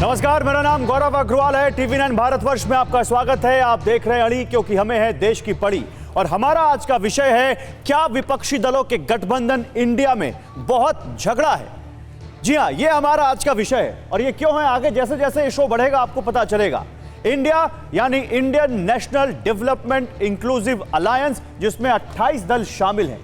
नमस्कार, मेरा नाम गौरव अग्रवाल है। टीवी9 भारतवर्ष में आपका स्वागत है। आप देख रहे हैं अड़ी, क्योंकि हमें है देश की पड़ी। और हमारा आज का विषय है, क्या विपक्षी दलों के गठबंधन इंडिया में बहुत झगड़ा है। जी हां, ये हमारा आज का विषय है। और ये क्यों है, आगे जैसे जैसे ये शो बढ़ेगा आपको पता चलेगा। इंडिया यानी Indian national development inclusive alliance, जिसमें 28 दल शामिल हैं।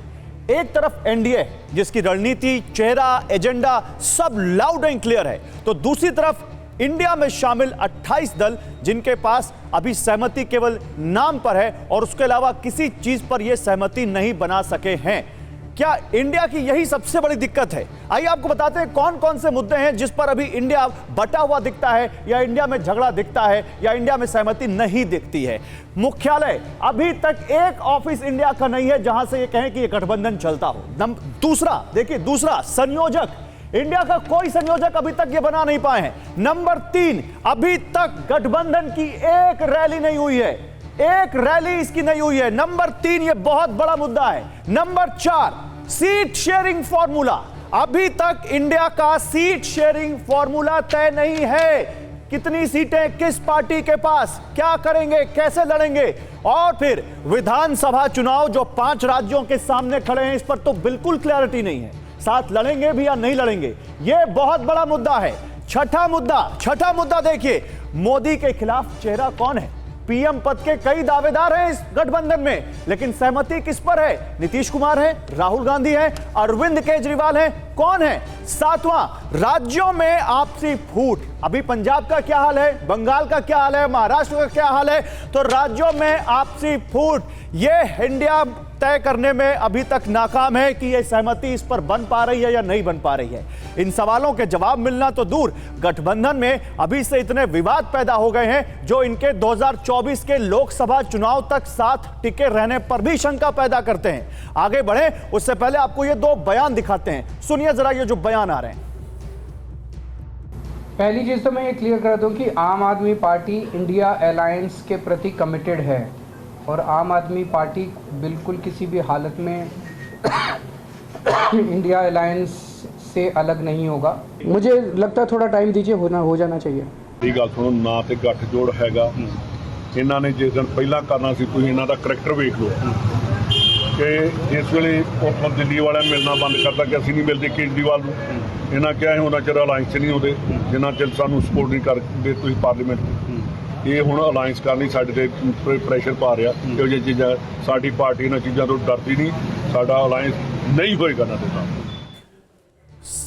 एक तरफ एनडीए जिसकी रणनीति, चेहरा, एजेंडा सब लाउड एंड क्लियर है, तो दूसरी तरफ इंडिया में शामिल 28 दल जिनके पास अभी सहमति केवल नाम पर है और उसके अलावा किसी चीज पर यह सहमति नहीं बना सके हैं। क्या इंडिया की यही सबसे बड़ी दिक्कत है? आइए आपको बताते हैं कौन कौन से मुद्दे हैं जिस पर अभी इंडिया बटा हुआ दिखता है, या इंडिया में झगड़ा दिखता है, या इंडिया में सहमति नहीं दिखती है। मुख्यालय अभी तक एक ऑफिस इंडिया का नहीं है जहां से ये कहें कि ये गठबंधन चलता हो। दूसरा देखिए, दूसरा संयोजक, इंडिया का कोई संयोजक अभी तक ये बना नहीं पाए हैं। नंबर 3, अभी तक गठबंधन की एक रैली नहीं हुई है, एक रैली इसकी नहीं हुई है। नंबर 3, ये बहुत बड़ा मुद्दा है। नंबर 4, सीट शेयरिंग फॉर्मूला, अभी तक इंडिया का सीट शेयरिंग फॉर्मूला तय नहीं है। कितनी सीटें किस पार्टी के पास, क्या करेंगे, कैसे लड़ेंगे। और फिर विधानसभा चुनाव जो 5 राज्यों के सामने खड़े हैं, इस पर तो बिल्कुल क्लैरिटी नहीं है, साथ लड़ेंगे भी या नहीं लड़ेंगे। यह बहुत बड़ा मुद्दा है। छठा मुद्दा देखिए, मोदी के खिलाफ चेहरा कौन है। पीएम पद के कई दावेदार हैं इस गठबंधन में, लेकिन सहमति किस पर है? नीतीश कुमार है, राहुल गांधी है, अरविंद केजरीवाल है, कौन है? 7वां, राज्यों में आपसी फूट। अभी पंजाब का क्या हाल है, बंगाल का क्या हाल है, महाराष्ट्र का क्या हाल है। तो राज्यों में आपसी फूट, यह इंडिया तय करने में अभी तक नाकाम है कि यह सहमति इस पर बन पा रही है या नहीं बन पा रही है। इन सवालों के जवाब मिलना तो दूर, गठबंधन में अभी से इतने विवाद पैदा हो गए हैं जो इनके 2024 के लोकसभा चुनाव तक साथ टिके रहने पर भी शंका पैदा करते हैं। आगे बढ़े उससे पहले आपको ये 2 बयान दिखाते हैं, सुनिए जरा ये जो बयान आ रहे हैं। पहली चीज तो मैं ये क्लियर कर दूं कि आम आदमी पार्टी इंडिया अलायंस के प्रति कमिटेड है और आम आदमी पार्टी बिल्कुल किसी भी हालत में इंडिया अलायंस से अलग नहीं होगा। मुझे लगता है थोड़ा टाइम दीजिए, हो जाना चाहिए। ਇਹ ਗੱਲ ਸੁਣੋ, ਨਾ ਤੇ ਗੱਠਜੋੜ ਹੈਗਾ। ਇਹਨਾਂ ਨੇ ਜਿਸ ਦਿਨ ਪਹਿਲਾਂ ਕਰਨਾ ਸੀ, ਤੁਸੀਂ ਇਹਨਾਂ ਦਾ ਕਰੈਕਟਰ ਵੇਖ ਲਓ ਕਿ ਜਿਸ ਵੇਲੇ ਉੱਥੋਂ ਦਿੱਲੀ ਵਾਲਿਆਂ ਮਿਲਣਾ ਬੰਦ ਕਰਤਾ ਕਿ ਅਸੀਂ ਨਹੀਂ ਮਿਲਦੇ ਕੇਜਰੀਵਾਲ ਨੂੰ। ਇਹਨਾਂ ਕਿਹਾ ਹੈ ਉਹਨਾਂ ਚਿਰ ਅਲਾਇੰਸ ਨਹੀਂ ਆਉਂਦੇ ਜਿੰਨਾ ਚਿਰ ਸਾਨੂੰ ਸਪੋਰਟ ਨਹੀਂ ਕਰਦੇ ਤੁਸੀਂ ਪਾਰਲੀਮੈਂਟ। ਇਹ ਹੁਣ ਅਲਾਇੰਸ ਕਰਨ ਲਈ ਸਾਡੇ ਤੇ ਪ੍ਰੈਸ਼ਰ ਪਾ ਰਿਹਾ। ਇਹੋ ਜਿਹੀਆਂ ਚੀਜ਼ਾਂ, ਸਾਡੀ ਪਾਰਟੀ ਇਹਨਾਂ ਚੀਜ਼ਾਂ ਤੋਂ ਡਰਦੀ ਨਹੀਂ। ਸਾਡਾ ਅਲਾਇੰਸ ਨਹੀਂ ਹੋਏਗਾ ਉਹਨਾਂ ਦੇ ਨਾਲ।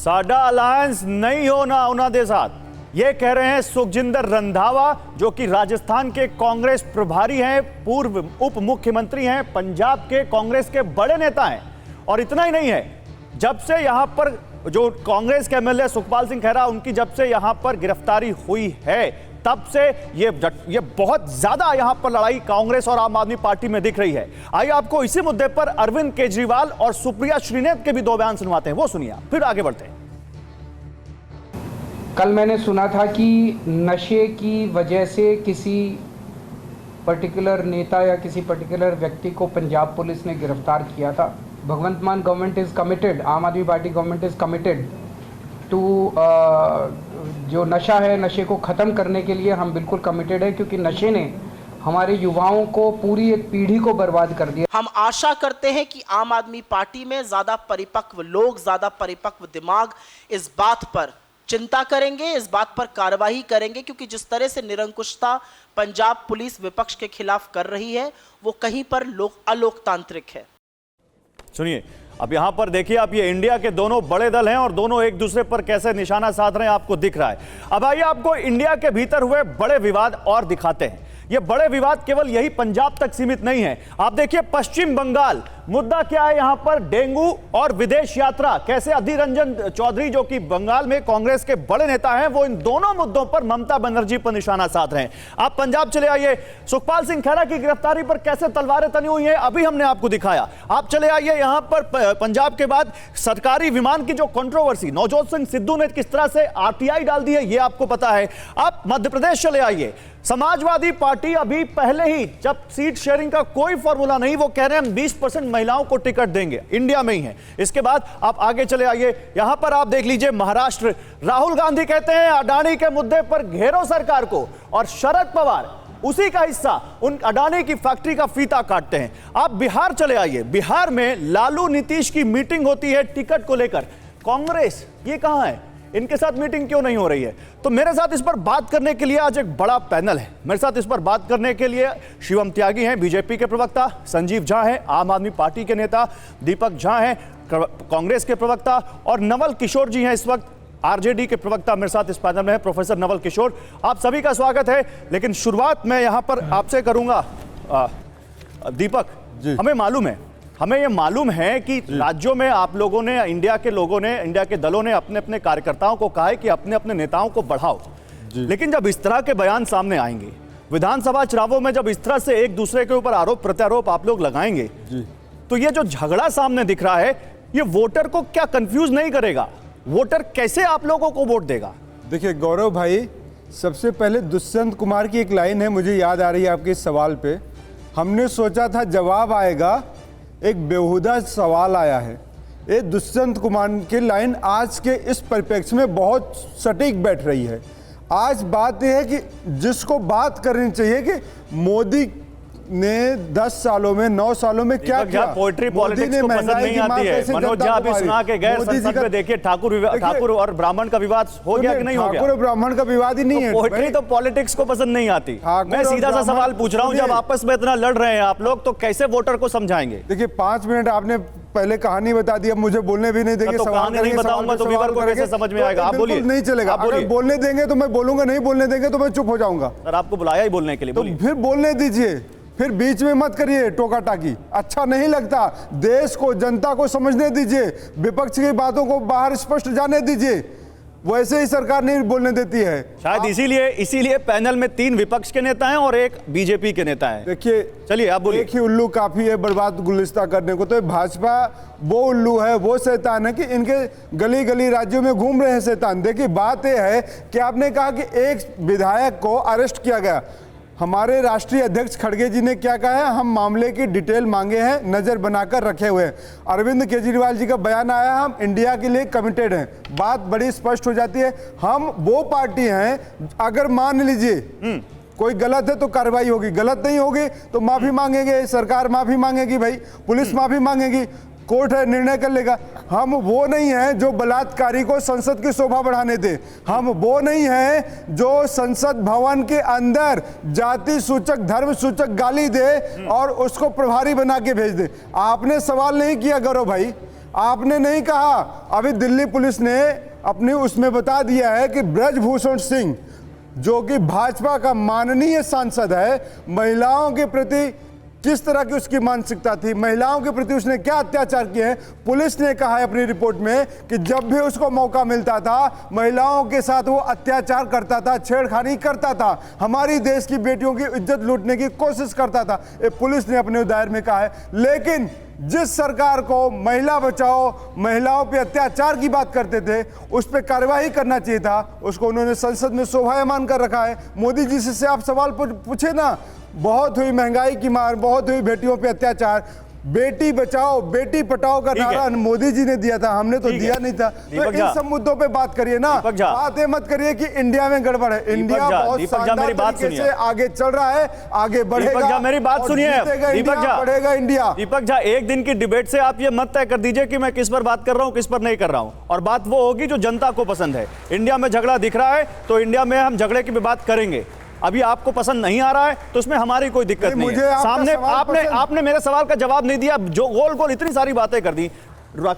साडा अलायंस नहीं होना उन्होंने साथ, ये कह रहे हैं सुखजिंदर रंधावा, जो कि राजस्थान के कांग्रेस प्रभारी हैं, पूर्व उप मुख्यमंत्री हैं, पंजाब के कांग्रेस के बड़े नेता हैं। और इतना ही नहीं है, जब से यहां पर जो कांग्रेस के एमएलए सुखपाल सिंह खैरा, उनकी जब से यहां पर गिरफ्तारी हुई है, तब से ये बहुत ज्यादा यहां पर लड़ाई कांग्रेस और आम आदमी पार्टी में दिख रही है। आइए आपको इसी मुद्दे पर अरविंद केजरीवाल और सुप्रिया श्रीनेत के भी 2 बयान सुनवाते हैं, वो सुनिए, फिर आगे बढ़ते हैं। कल मैंने सुना था कि नशे की वजह से किसी पर्टिकुलर नेता या किसी पर्टिकुलर व्यक्ति को पंजाब पुलिस ने गिरफ्तार किया था। भगवंत मान government is committed, Aam Aadmi Party government is committed to जो नशा है, नशे को ख़त्म करने के लिए हम बिल्कुल कमिटेड है, क्योंकि नशे ने हमारे युवाओं को, पूरी एक पीढ़ी को बर्बाद कर दिया। हम आशा करते हैं कि आम आदमी पार्टी में ज़्यादा परिपक्व लोग, ज़्यादा परिपक्व दिमाग इस बात पर चिंता करेंगे, इस बात पर कार्रवाई करेंगे, क्योंकि जिस तरह से निरंकुशता पंजाब पुलिस विपक्ष के खिलाफ कर रही है वो कहीं पर अलोकतांत्रिक है। सुनिए, अब यहां पर देखिए आप, ये इंडिया के दोनों बड़े दल हैं और दोनों एक दूसरे पर कैसे निशाना साध रहे हैं आपको दिख रहा है। अब आइए आपको इंडिया के भीतर हुए बड़े विवाद और दिखाते हैं। ये बड़े विवाद केवल यही पंजाब तक सीमित नहीं है। आप देखिए पश्चिम बंगाल, मुद्दा क्या है यहां पर? डेंगू और विदेश यात्रा। कैसे अधीर रंजन चौधरी, जो कि बंगाल में कांग्रेस के बड़े नेता हैं, वो इन दोनों मुद्दों पर ममता बनर्जी पर निशाना साध रहे हैं। आप पंजाब चले आइए, सुखपाल सिंह खैरा की गिरफ्तारी पर कैसे तलवारें तनी हुई हैं, अभी हमने आपको दिखाया। आप चले आइए यहां पर पंजाब के बाद सरकारी विमान की जो कंट्रोवर्सी, नवजोत सिंह सिद्धू ने किस तरह से आरटीआई डाल दी है, ये आपको पता है। आप मध्य प्रदेश चले आइए, समाजवादी पार्टी अभी पहले ही, जब सीट शेयरिंग का कोई फॉर्मूला नहीं, वो कह रहे हैं हम 20% महिलाओं को टिकट देंगे, इंडिया में ही है। इसके बाद आप आगे चले आइए, यहां पर आप देख लीजिए महाराष्ट्र, राहुल गांधी कहते हैं अडानी के मुद्दे पर घेरो सरकार को, और शरद पवार उसी का हिस्सा, उन अडानी की फैक्ट्री का फीता काटते हैं। आप बिहार चले आइए, बिहार में लालू नीतीश की मीटिंग होती है टिकट को लेकर, कांग्रेस ये कहां है, इनके साथ मीटिंग क्यों नहीं हो रही है? तो मेरे साथ इस पर बात करने के लिए आज एक बड़ा पैनल है। मेरे साथ इस पर बात करने के लिए शिवम त्यागी हैं, बीजेपी के प्रवक्ता, संजीव झा हैं, आम आदमी पार्टी के नेता, दीपक झा हैं, कांग्रेस के प्रवक्ता, और नवल किशोर जी हैं इस वक्त आरजेडी के प्रवक्ता मेरे साथ इस पैनल में है, प्रोफेसर नवल किशोर। आप सभी का स्वागत है। लेकिन शुरुआत मैं यहां पर आपसे करूंगा, दीपक, हमें ये मालूम है कि राज्यों में आप लोगों ने, इंडिया के लोगों ने, इंडिया के दलों ने अपने अपने कार्यकर्ताओं को कहा है कि अपने अपने नेताओं को बढ़ाओ, लेकिन जब इस तरह के बयान सामने आएंगे, विधानसभा चुनावों में जब इस तरह से एक दूसरे के ऊपर आरोप प्रत्यारोप आप लोग लगाएंगे, तो ये जो झगड़ा सामने दिख रहा है, ये वोटर को क्या कंफ्यूज नहीं करेगा? वोटर कैसे आप लोगों को वोट देगा? देखिए गौरव भाई, सबसे पहले दुष्यंत कुमार की एक लाइन है, मुझे याद आ रही है आपके इस सवाल पे। हमने सोचा था जवाब आएगा, एक बेहुदा सवाल आया है। ये दुष्यंत कुमार की लाइन आज के इस परिप्रेक्ष्य में बहुत सटीक बैठ रही है। आज बात यह है कि जिसको बात करनी चाहिए कि मोदी ने 10 सालों में, 9 सालों में क्या किया। पोएट्री पॉलिटिक्स को पसंद नहीं आती है। मनोज झा अभी सुना के गए संसद में, देखिए ठाकुर और ब्राह्मण का विवाद हो गया कि नहीं हो गया? ठाकुर और ब्राह्मण का विवाद ही नहीं है। पोएट्री तो पॉलिटिक्स को पसंद नहीं आती। मैं सीधा सा सवाल पूछ रहा हूँ, जब आपस में इतना लड़ रहे हैं आप लोग, तो कैसे वोटर को समझाएंगे? देखिए 5 मिनट आपने पहले कहानी बता दी, अब मुझे बोलने भी नहीं देंगे। तो कहानी नहीं बताऊंगा तो व्यूअर को कैसे समझ में आएगा? आप बोलिए। नहीं चलेगा, अगर बोलने देंगे तो मैं बोलूंगा, नहीं बोलने देंगे तो मैं चुप हो जाऊंगा। सर आपको बुलाया ही बोलने के लिए, तो फिर बोलने दीजिए, फिर बीच में मत करिए टोका टाकी, अच्छा नहीं लगता। देश को, जनता को समझने दीजिए, विपक्ष की बातों को बाहर स्पष्ट जाने दीजिए। वैसे ही सरकार नहीं बोलने देती है। शायद इसीलिए पैनल में 3 विपक्ष के नेता हैं और 1 बीजेपी के नेता हैं। देखिए, चलिए आप बोलिए। एक ही उल्लू काफी है बर्बाद गुलिस्ता करने को। तो भाजपा वो उल्लू है, वो शैतान है कि इनके गली गली राज्यों में घूम रहे हैं शैतान। देखिए बात यह है कि आपने कहा कि एक विधायक को अरेस्ट किया गया। हमारे राष्ट्रीय अध्यक्ष खड़गे जी ने क्या कहा है? हम मामले की डिटेल मांगे हैं, नजर बनाकर रखे हुए हैं। अरविंद केजरीवाल जी का बयान आया, हम इंडिया के लिए कमिटेड हैं। बात बड़ी स्पष्ट हो जाती है। हम वो पार्टी हैं, अगर मान लीजिए कोई गलत है तो कार्रवाई होगी, गलत नहीं होगी तो माफी मांगेंगे, सरकार माफी मांगेगी, भाई पुलिस माफी मांगेगी, कोर्ट है निर्णय कर लेगा। हम वो नहीं हैं जो बलात्कारी को संसद की शोभा बढ़ाने दे। हम वो नहीं हैं जो संसद भवन के अंदर जाति सूचक, धर्म सूचक गाली दे और उसको प्रभारी बना के भेज दे। आपने सवाल नहीं किया गौरव भाई, आपने नहीं कहा। अभी दिल्ली पुलिस ने अपनी उसमें बता दिया है कि ब्रजभूषण सिंह, जो कि भाजपा का माननीय सांसद है, महिलाओं के प्रति किस तरह की उसकी मानसिकता थी, महिलाओं के प्रति उसने क्या अत्याचार किए हैं। पुलिस ने कहा है अपनी रिपोर्ट में कि जब भी उसको मौका मिलता था, महिलाओं के साथ वो अत्याचार करता था, छेड़खानी करता था, हमारी देश की बेटियों की इज्जत लूटने की कोशिश करता था। ये पुलिस ने अपने दायर में कहा है। लेकिन जिस सरकार को महिला बचाओ, महिलाओं पे अत्याचार की बात करते थे, उस पर कार्रवाई करना चाहिए था, उसको उन्होंने संसद में शोभायमान कर रखा है। मोदी जी से आप सवाल पूछे ना, बहुत हुई महंगाई की मार, बहुत हुई बेटियों पे अत्याचार, बेटी बचाओ बेटी पटाओ का नारा मोदी जी ने दिया था, हमने तो दिया नहीं था। तो इन सब मुद्दों पे बात करिए ना, बातें मत करिए कि इंडिया में गड़बड़ है। इंडिया बहुत शानदार तरीके से आगे चल रहा है, आगे बढ़ेगा। मेरी बात सुनिए दीपक झा, बढ़ेगा इंडिया। दीपक झा, एक दिन की डिबेट से आप ये मत तय कर दीजिए कि मैं किस पर बात कर रहा हूं, किस पर नहीं कर रहा हूं, और बात वो होगी जो जनता को पसंद है। इंडिया में झगड़ा दिख रहा है तो इंडिया में हम झगड़े की भी बात करेंगे। अभी आपको पसंद नहीं आ रहा है तो उसमें हमारी कोई दिक्कत नहीं है। सामने आपने मेरे सवाल का जवाब नहीं दिया, जो गोल गोल इतनी सारी बातें कर दी।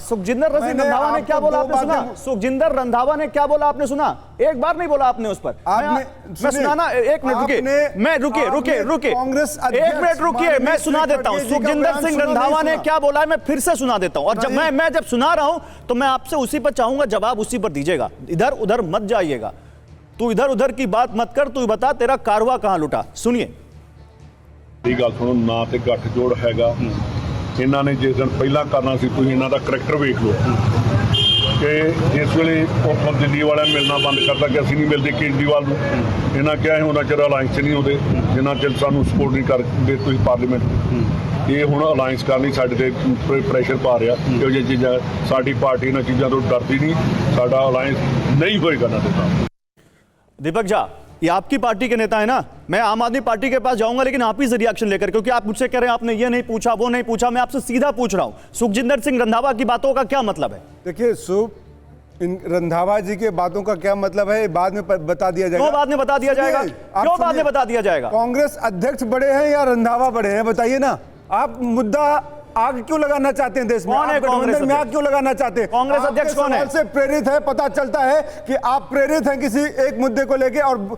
सुखजिंदर रंधावा ने क्या बोला आपने सुना? सुखजिंदर रंधावा ने क्या बोला आपने सुना? एक बार नहीं बोला आपने उस पर। मैं सुनाना, एक मिनट रुकिए, मैं रुकिए कांग्रेस, एक मिनट रुकिए, मैं सुना देता हूं। सुखजिंदर सिंह रंधावा ने क्या बोला है मैं फिर से सुना देता हूं, और जब मैं जब सुना रहा हूं तो मैं आपसे उसी पर चाहूंगा, जवाब उसी पर दीजिएगा, इधर उधर मत जाइएगा। तू इधर उधर की बात मत कर, तू बता तेरा कारवा कहां लुटा। सुनिए, ਇਹ ਗੱਲ ਸੁਣੋ, ਨਾ ਤੇ ਗੱਠਜੋੜ ਹੈਗਾ। ਇਹਨਾਂ ਨੇ ਜਿਸ ਦਿਨ ਪਹਿਲਾਂ ਕਰਨਾ ਸੀ, ਤੁਸੀਂ ਇਹਨਾਂ ਦਾ ਕਰੈਕਟਰ ਵੇਖ ਲਓ। ਕਿ ਇਸ ਵੇਲੇ ਉੱਥੋਂ ਦਿੱਲੀ ਵਾਲਿਆਂ ਮਿਲਣਾ ਬੰਦ ਕਰਤਾ ਕਿ ਅਸੀਂ ਨਹੀਂ ਮਿਲਦੇ ਕੇਜਰੀਵਾਲ ਨੂੰ। ਇਹਨਾਂ ਕਿਹਾ ਸੀ ਉਹਨਾਂ ਚਿਰ ਅਲਾਇੰਸ 'ਚ ਨਹੀਂ ਆਉਂਦੇ ਜਿੰਨਾ ਚਿਰ ਸਾਨੂੰ ਸਪੋਰਟ ਨਹੀਂ ਕਰਦੇ ਤੁਸੀਂ ਪਾਰਲੀਮੈਂਟ। ਇਹ ਹੁਣ ਅਲਾਇੰਸ ਕਰਨ ਲਈ ਸਾਡੇ ਤੇ ਪ੍ਰੈਸ਼ਰ ਪਾ ਰਿਹਾ ਕਿ ਇਹ ਚੀਜ਼ਾਂ ਸਾਡੀ ਪਾਰਟੀ ਇਹਨਾਂ ਚੀਜ਼ਾਂ ਤੋਂ ਡਰਦੀ ਨਹੀਂ, ਸਾਡਾ ਅਲਾਇੰਸ ਨਹੀਂ ਹੋਏਗਾ ਨਾ ਦੇ ਨਾਲ। दीपक झा, ये आपकी पार्टी के नेता है ना, मैं आम आदमी पार्टी के पास जाऊंगा लेकिन आप ही से रिएक्शन लेकर, क्योंकि आप मुझसे कह रहे हैं आपने ये नहीं पूछा वो नहीं पूछा। मैं आपसे सीधा पूछ रहा हूं, सुखजिंदर सिंह रंधावा की बातों का क्या मतलब है? देखिए इन रंधावा जी के बातों का क्या मतलब है बाद में बता दिया जाएगा। क्यों बाद में बता दिया जाएगा? क्यों बाद में बता दिया जाएगा? कांग्रेस अध्यक्ष बड़े हैं या रंधावा बड़े हैं, बताइए ना। आप मुद्दा आग क्यों लगाना चाहते हैं देश में? कौन है कांग्रेस में आग क्यों लगाना चाहते हैं? कांग्रेस अध्यक्ष कौन है? से प्रेरित है, पता चलता है कि आप प्रेरित हैं किसी एक मुद्दे को लेके और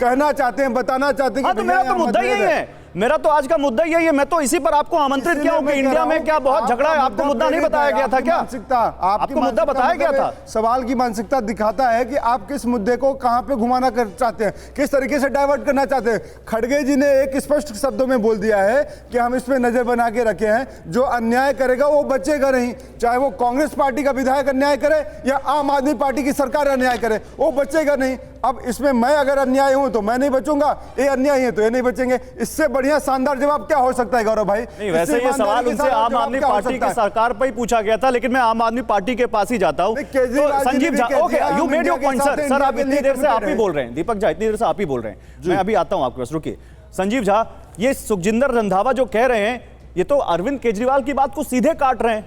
कहना चाहते हैं, बताना चाहते हैं। हाँ, तो मेरा तो मुद्दा यही है, मेरा तो आज का मुद्दा यही है। मैं तो इसी पर आपको आमंत्रित किया हूं कि इंडिया में क्या बहुत झगड़ा है। आपको मुद्दा नहीं बताया गया था क्या? आपको मुद्दा बताया गया था? सवाल की मानसिकता दिखाता है कि आप किस मुद्दे को कहां पे घुमाना चाहते हैं, किस तरीके से डाइवर्ट करना चाहते हैं। खड़गे जी ने एक स्पष्ट शब्दों में बोल दिया है कि हम इस पे नजर बना के रखे हैं, जो अन्याय करेगा वो बचेगा नहीं, चाहे वो कांग्रेस पार्टी का विधायक अन्याय करे या आम आदमी पार्टी की सरकार अन्याय करे, वो बचेगा नहीं। अब इसमें मैं अगर अन्याय हूं तो मैं नहीं बचूंगा, ये अन्याय है तो ये नहीं बचेंगे। इससे बढ़िया शानदार जवाब क्या हो सकता है गौरव भाई? नहीं, वैसे ये सवाल उनसे आम आदमी पार्टी की सरकार पर ही पूछा गया था, लेकिन मैं आम आदमी पार्टी के पास ही जाता हूं। तो Sanjeev Jha, okay, you made your point sir. आप इतनी देर से आप ही बोल रहे हैं, दीपक झा इतनी देर से आप ही बोल रहे हैं, मैं अभी आता हूं आपके पास, रुकिए। संजीव झा, ये सुखजिंदर रंधावा जो कह रहे हैं, ये तो अरविंद केजरीवाल की बात को सीधे काट रहे हैं।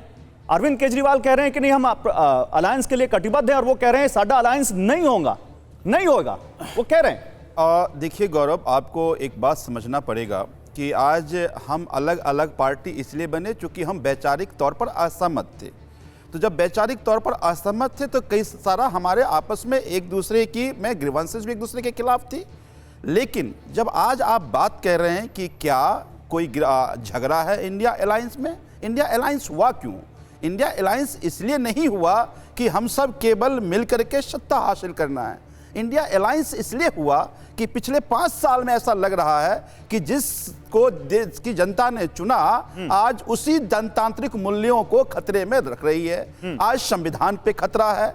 अरविंद केजरीवाल कह रहे हैं कि नहीं हम अलायंस के लिए कटिबद्ध हैं, और वो कह रहे हैं साडा अलायंस नहीं होगा, नहीं होगा, वो कह रहे हैं। देखिए गौरव, आपको एक बात समझना पड़ेगा कि आज हम अलग अलग पार्टी इसलिए बने क्योंकि हम वैचारिक तौर पर असहमत थे। तो जब वैचारिक तौर पर असहमत थे तो कई सारा हमारे आपस में एक दूसरे की में ग्रीवेंसेस भी एक दूसरे के खिलाफ थी। लेकिन जब आज आप बात कह रहे हैं कि क्या कोई झगड़ा है इंडिया अलायंस में, इंडिया अलायंस हुआ क्यों? इंडिया अलायंस इसलिए नहीं हुआ कि हम सब केवल मिल करके सत्ता हासिल करना है। इंडिया अलायंस इसलिए हुआ कि पिछले 5 साल में ऐसा लग रहा है कि जिसको देश की जनता ने चुना आज उसी जनतांत्रिक मूल्यों को खतरे में रख रही है। आज संविधान पे खतरा है।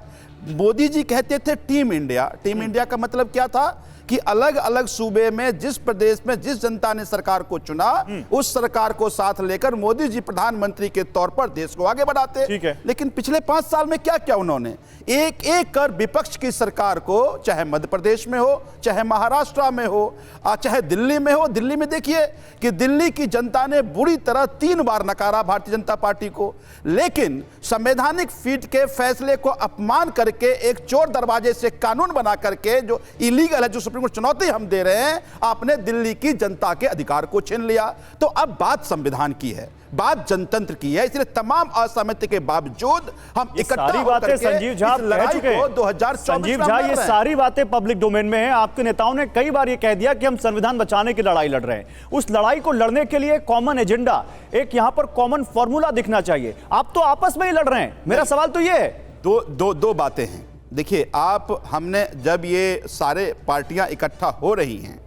मोदी जी कहते थे टीम इंडिया। टीम इंडिया का मतलब क्या था कि अलग अलग सूबे में जिस प्रदेश में जिस जनता ने सरकार को चुना उस सरकार को साथ लेकर मोदी जी प्रधानमंत्री के तौर पर देश को आगे बढ़ाते। ठीक है। लेकिन पिछले 5 साल में क्या क्या उन्होंने एक एक कर विपक्ष की सरकार को, चाहे मध्य प्रदेश में हो, चाहे महाराष्ट्र में हो, चाहे दिल्ली में हो। दिल्ली में देखिए कि दिल्ली की जनता ने बुरी तरह 3 बार नकारा भारतीय जनता पार्टी को, लेकिन संवैधानिक पीठ के फैसले को अपमान करके एक चोर दरवाजे से कानून बना करके जो इलीगल है, जो सुप्रीम कोर्ट चुनौती हम दे रहे हैं, आपने दिल्ली की जनता के अधिकार को छीन लिया। तो अब बात संविधान की है, बात जनतंत्र की है। इसलिए तमाम असहमति के बावजूद हम इकट्ठा होकर संजीव झा इस लड़ाई को 2024 संजीव झा, ये सारी बातें पब्लिक डोमेन में हैं। आपके नेताओं ने कई बार ये कह दिया कि हम संविधान बचाने की लड़ाई लड़ रहे हैं। उस लड़ाई को लड़ने के लिए कॉमन एजेंडा, एक यहां पर कॉमन फॉर्मूला दिखना चाहिए। आप तो आपस में ही लड़ रहे हैं। मेरा सवाल तो ये है, दो बातें हैं। देखिए, आप हमने जब ये सारे पार्टियां इकट्ठा हो रही हैं,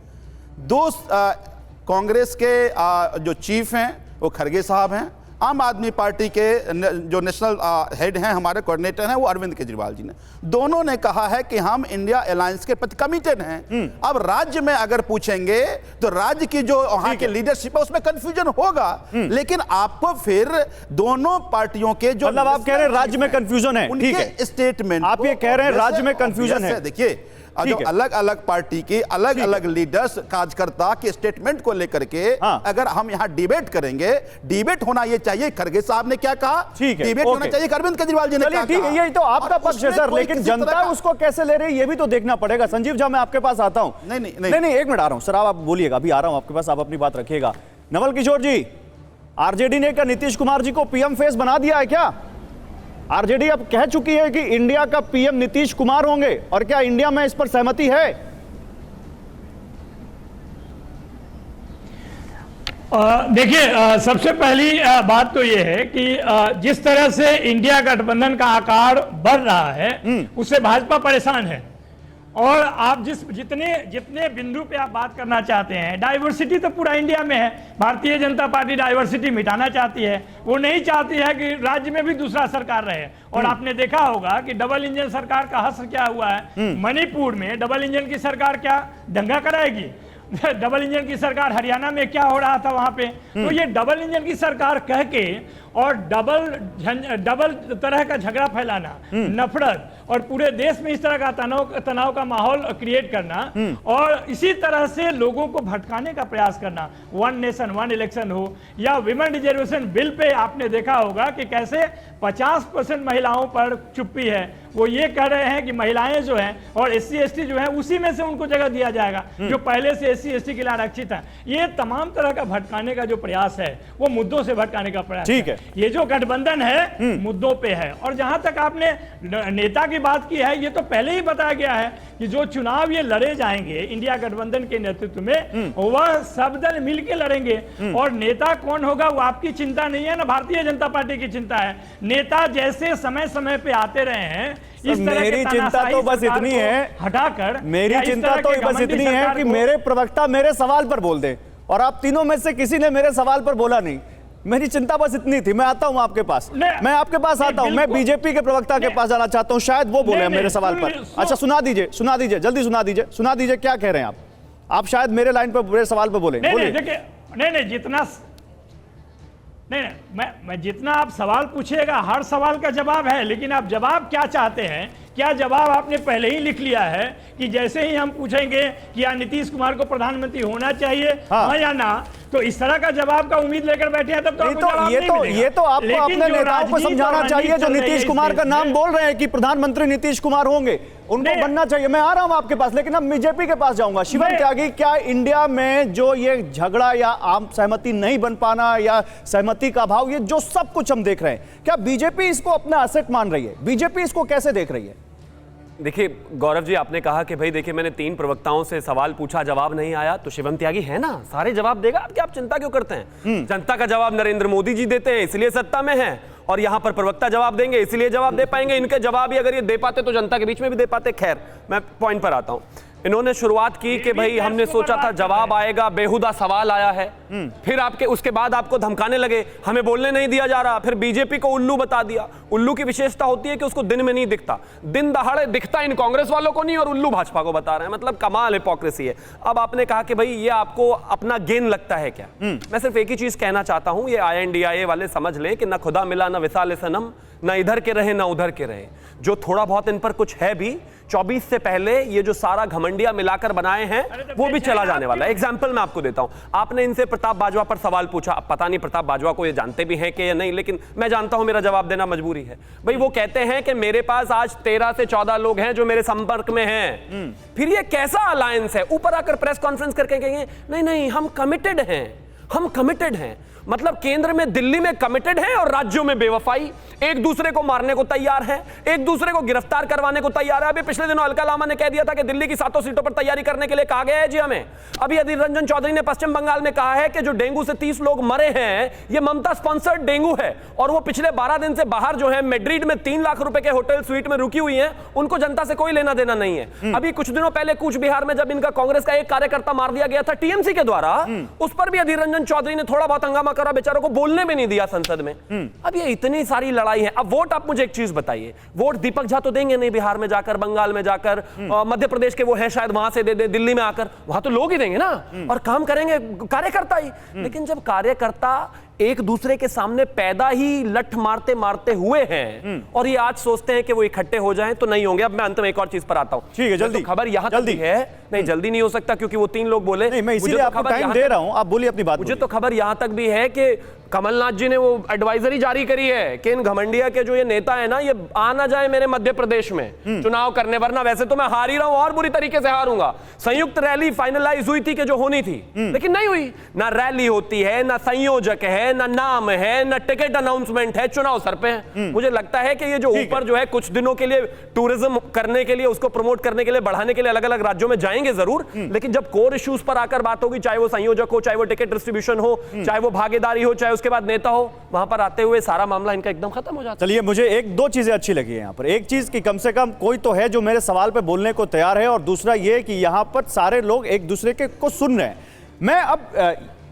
दो कांग्रेस के जो चीफ हैं वो खड़गे साहब हैं, आम आदमी पार्टी के जो नेशनल हेड हैं, हमारे कोऑर्डिनेटर हैं, वो अरविंद केजरीवाल जी ने, दोनों ने कहा है कि हम इंडिया अलायंस के प्रति कमिटेड हैं। अब राज्य में अगर पूछेंगे तो राज्य की जो वहां के लीडरशिप है उसमें कंफ्यूजन होगा। लेकिन आपको फिर दोनों पार्टियों के जो, मतलब आप कह रहे हैं राज्य में कंफ्यूजन है, ठीक है, स्टेटमेंट आप ये कह रहे हैं राज्य में कंफ्यूजन है। देखिए, जो अलग अलग पार्टी के अलग अलग लीडर्स कार्यकर्ता के स्टेटमेंट को लेकर के अगर हम यहाँ डिबेट करेंगे, डिबेट होना ये चाहिए। खड़गे साहब ने क्या कहा, डिबेट होना चाहिए, अरविंद केजरीवाल जी ने क्या कहा। यही तो आपका पक्ष है सर, लेकिन जनता उसको कैसे ले रही है ये भी तो देखना पड़ेगा। संजीव झा, मैं आपके पास आता हूं। नहीं, एक मिनट आ रहा हूं सर, आप बोलिएगा, अभी आ रहा हूं आपके पास, आप अपनी बात रखिएगा। नवल किशोर जी, आरजेडी ने क्या नीतीश कुमार जी को पीएम फेस बना दिया है क्या? आरजेडी अब कह चुकी है कि इंडिया का पीएम नीतीश कुमार होंगे, और क्या इंडिया में इस पर सहमति है? देखिए, सबसे पहली बात तो यह है कि जिस तरह से इंडिया गठबंधन का आकार बढ़ रहा है उससे भाजपा परेशान है, और आप जितने बिंदु पे आप बात करना चाहते हैं, डाइवर्सिटी तो पूरा इंडिया में है। भारतीय जनता पार्टी डाइवर्सिटी मिटाना चाहती है, वो नहीं चाहती है कि राज्य में भी दूसरा सरकार रहे। और आपने देखा होगा कि डबल इंजन सरकार का हश्र क्या हुआ है। मणिपुर में डबल इंजन की सरकार क्या दंगा कराएगी? डबल इंजन की सरकार हरियाणा में क्या हो रहा था वहां पे। तो ये डबल इंजन की सरकार कह के और डबल तरह का झगड़ा फैलाना, नफरत, और पूरे देश में इस तरह का तनाव का माहौल क्रिएट करना और इसी तरह से लोगों को भटकाने का प्रयास करना, वन नेशन वन इलेक्शन हो या विमेन रिजर्वेशन बिल पे आपने देखा होगा कि कैसे 50% महिलाओं पर चुप्पी है। वो ये कह रहे हैं कि महिलाएं जो हैं और SC ST जो है उसी में से उनको जगह दिया जाएगा जो पहले से SC ST के लिए आरक्षित है। ये तमाम तरह का भटकाने का जो प्रयास है वो मुद्दों से भटकाने का प्रयास ठीक है। ये जो गठबंधन है मुद्दों पे है। और जहां तक आपने नेता की बात की है, ये तो पहले ही बताया गया है कि जो चुनाव ये लड़े जाएंगे इंडिया गठबंधन के नेतृत्व में, वह सब दल मिलकर लड़ेंगे। और नेता कौन होगा वो आपकी चिंता नहीं है, ना भारतीय जनता पार्टी की चिंता है। नेता जैसे समय समय पे आते रहे हैं, इस तरह मेरी चिंता तो बस इतनी है, हटाकर मेरी चिंता तो बस इतनी है कि मेरे प्रवक्ता मेरे सवाल पर बोल दे, और आप तीनों में से किसी ने मेरे सवाल पर बोला नहीं। मेरी चिंता बस इतनी थी। मैं आता हूं आपके पास, मैं आपके पास आता हूं। मैं बीजेपी के प्रवक्ता के पास जाना चाहता हूं, शायद वो बोले मेरे सवाल पर। अच्छा सुना दीजिए, जल्दी सुना दीजिए क्या कह रहे हैं आप शायद मेरे लाइन पर, मेरे सवाल पर बोले। मैं जितना आप सवाल पूछिएगा हर सवाल का जवाब है, लेकिन आप जवाब क्या चाहते हैं? क्या जवाब आपने पहले ही लिख लिया है कि जैसे ही हम पूछेंगे कि या नीतीश कुमार को प्रधानमंत्री होना चाहिए हाँ या ना, तो इस तरह का जवाब का उम्मीद लेकर बैठे हैं, तब तो आपको जवाब नहीं मिलेगा। ये तो आपको अपने नेताओं को समझाना चाहिए जो नीतीश कुमार का नाम बोल रहे हैं कि प्रधानमंत्री नीतीश कुमार होंगे, उनको बनना चाहिए। मैं आ रहा हूं आपके पास, लेकिन अब बीजेपी के पास जाऊंगा। शिवम त्यागी, क्या इंडिया में जो ये झगड़ा या आम सहमति नहीं बन पाना या सहमति का अभाव, ये जो सब कुछ हम देख रहे हैं, क्या बीजेपी इसको अपना एसेट मान रही है? बीजेपी इसको कैसे देख रही है? देखिए गौरव जी, आपने कहा कि भाई देखिए मैंने 3 प्रवक्ताओं से सवाल पूछा, जवाब नहीं आया, तो शिवम त्यागी है ना, सारे जवाब देगा। आप चिंता क्यों करते हैं? जनता का जवाब नरेंद्र मोदी जी देते हैं, इसलिए सत्ता में है, और यहां पर प्रवक्ता जवाब देंगे इसलिए जवाब दे पाएंगे। इनके जवाब ही अगर ये दे पाते तो जनता के बीच में भी दे पाते। खैर, मैं पॉइंट पर आता हूं। इन्होंने शुरुआत की कि भाई हमने सोचा था जवाब आएगा, बेहुदा सवाल आया है, फिर उसके बाद आपको धमकाने लगे, हमें बोलने नहीं दिया जा रहा, फिर बीजेपी को उल्लू बता दिया। उल्लू की विशेषता होती है कि उसको दिन में नहीं दिखता, दिन दहाड़े दिखता इन कांग्रेस वालों को नहीं, और उल्लू भाजपा को बता रहे हैं। मतलब कमाल हिपोक्रेसी है। अब आपने कहा कि भाई ये आपको अपना गेन लगता है क्या? मैं सिर्फ एक ही चीज कहना चाहता हूं, ये INDIA वाले समझ लें कि ना खुदा मिला ना विसाल सनम, ना इधर के रहे ना उधर के रहे। जो थोड़ा बहुत इन पर कुछ है भी, 24 से पहले ये जो सारा घमंडिया मिलाकर बनाए हैं वो भी चला जाने वाला है। एग्जाम्पल मैं आपको देता हूं। आपने इनसे प्रताप बाजवा पर सवाल पूछा, अब पता नहीं प्रताप बाजवा को ये जानते भी हैं कि या नहीं, लेकिन मैं जानता हूं, मेरा जवाब देना मजबूरी है। भाई वो कहते हैं कि मेरे पास आज 13 से 14 लोग हैं जो मेरे संपर्क में हैं। फिर ये कैसा अलायंस है? ऊपर आकर प्रेस कॉन्फ्रेंस करके कहेंगे नहीं हम कमिटेड हैं। मतलब केंद्र में, दिल्ली में कमिटेड है और राज्यों में बेवफाई, एक दूसरे को मारने को तैयार है, एक दूसरे को गिरफ्तार करवाने को तैयार है। अभी पिछले दिनों अलका लामा ने कह दिया था कि दिल्ली की 7 सीटों पर तैयारी करने के लिए कहा गया है जी हमें। अभी अधीर रंजन चौधरी ने पश्चिम बंगाल में कहा है कि जो डेंगू से 30 लोग मरे हैं ये ममता स्पॉन्सर्ड डेंगू है, और वो पिछले 12 दिन से बाहर जो है मैड्रिड में 3 लाख रुपए के होटल स्वीट में रुकी हुई है, उनको जनता से कोई लेना देना नहीं है। अभी कुछ दिनों पहले कूच बिहार में जब इनका कांग्रेस का एक कार्यकर्ता मार दिया गया था TMC के द्वारा, उस पर भी अधीर रंजन चौधरी ने थोड़ा बहुत हंगामा करा, बेचारों को बोलने में नहीं दिया संसद में। अब ये इतनी सारी लड़ाई है। अब वोट, आप मुझे एक चीज बताइए, वोट दीपक झा तो देंगे नहीं बिहार में जाकर, बंगाल में जाकर, मध्य प्रदेश के वो है शायद वहां से दे दे, दिल्ली में आकर, वहां तो लोग ही देंगे ना, और काम करेंगे कार्यकर्ता ही। लेकिन जब कार्यकर्ता एक दूसरे के सामने पैदा ही लठ मारते मारते हुए हैं और ये आज सोचते हैं कि वो इकट्ठे हो जाएं, तो नहीं होंगे। अब मैं अंत में एक और चीज पर आता हूं। ठीक है, जल्दी। तो खबर यहां जल्दी है, नहीं जल्दी नहीं हो सकता क्योंकि वो 3 लोग बोले। नहीं, मैं इसीलिए आपको टाइम दे रहा हूं, आप बोलिए अपनी बात। मुझे तो खबर यहां तक भी है कि कमलनाथ जी ने वो एडवाइजरी जारी करी है कि इन घमंडिया के जो ये नेता है ना, ये आ ना जाए मेरे मध्य प्रदेश में चुनाव करने, वरना वैसे तो मैं हार ही रहा हूं और बुरी तरीके से हारूंगा। संयुक्त रैली फाइनलाइज हुई थी कि जो होनी थी, लेकिन नहीं हुई। ना रैली होती है, ना संयोजक है, ना नाम है, ना टिकट अनाउंसमेंट है, चुनाव सर पे है। मुझे लगता है कि ये जो ऊपर जो है कुछ दिनों के लिए टूरिज्म करने के लिए, उसको प्रमोट करने के लिए, बढ़ाने के लिए अलग अलग राज्यों में जाएंगे जरूर, लेकिन जब कोर इश्यूज पर आकर बात होगी, चाहे वो संयोजक हो, चाहे वो टिकट डिस्ट्रीब्यूशन हो, चाहे वो भागीदारी हो, चाहे उसके बाद नेता हो, वहां पर आते हुए सारा मामला इनका एकदम खत्म हो जाता है। चलिए, मुझे एक दो चीजें अच्छी लगी है यहाँ पर। एक चीज कि कम से कम कोई तो है जो मेरे सवाल पे बोलने को तैयार है, और दूसरा ये कि यहाँ पर सारे लोग एक दूसरे के को सुन रहे हैं। मैं अब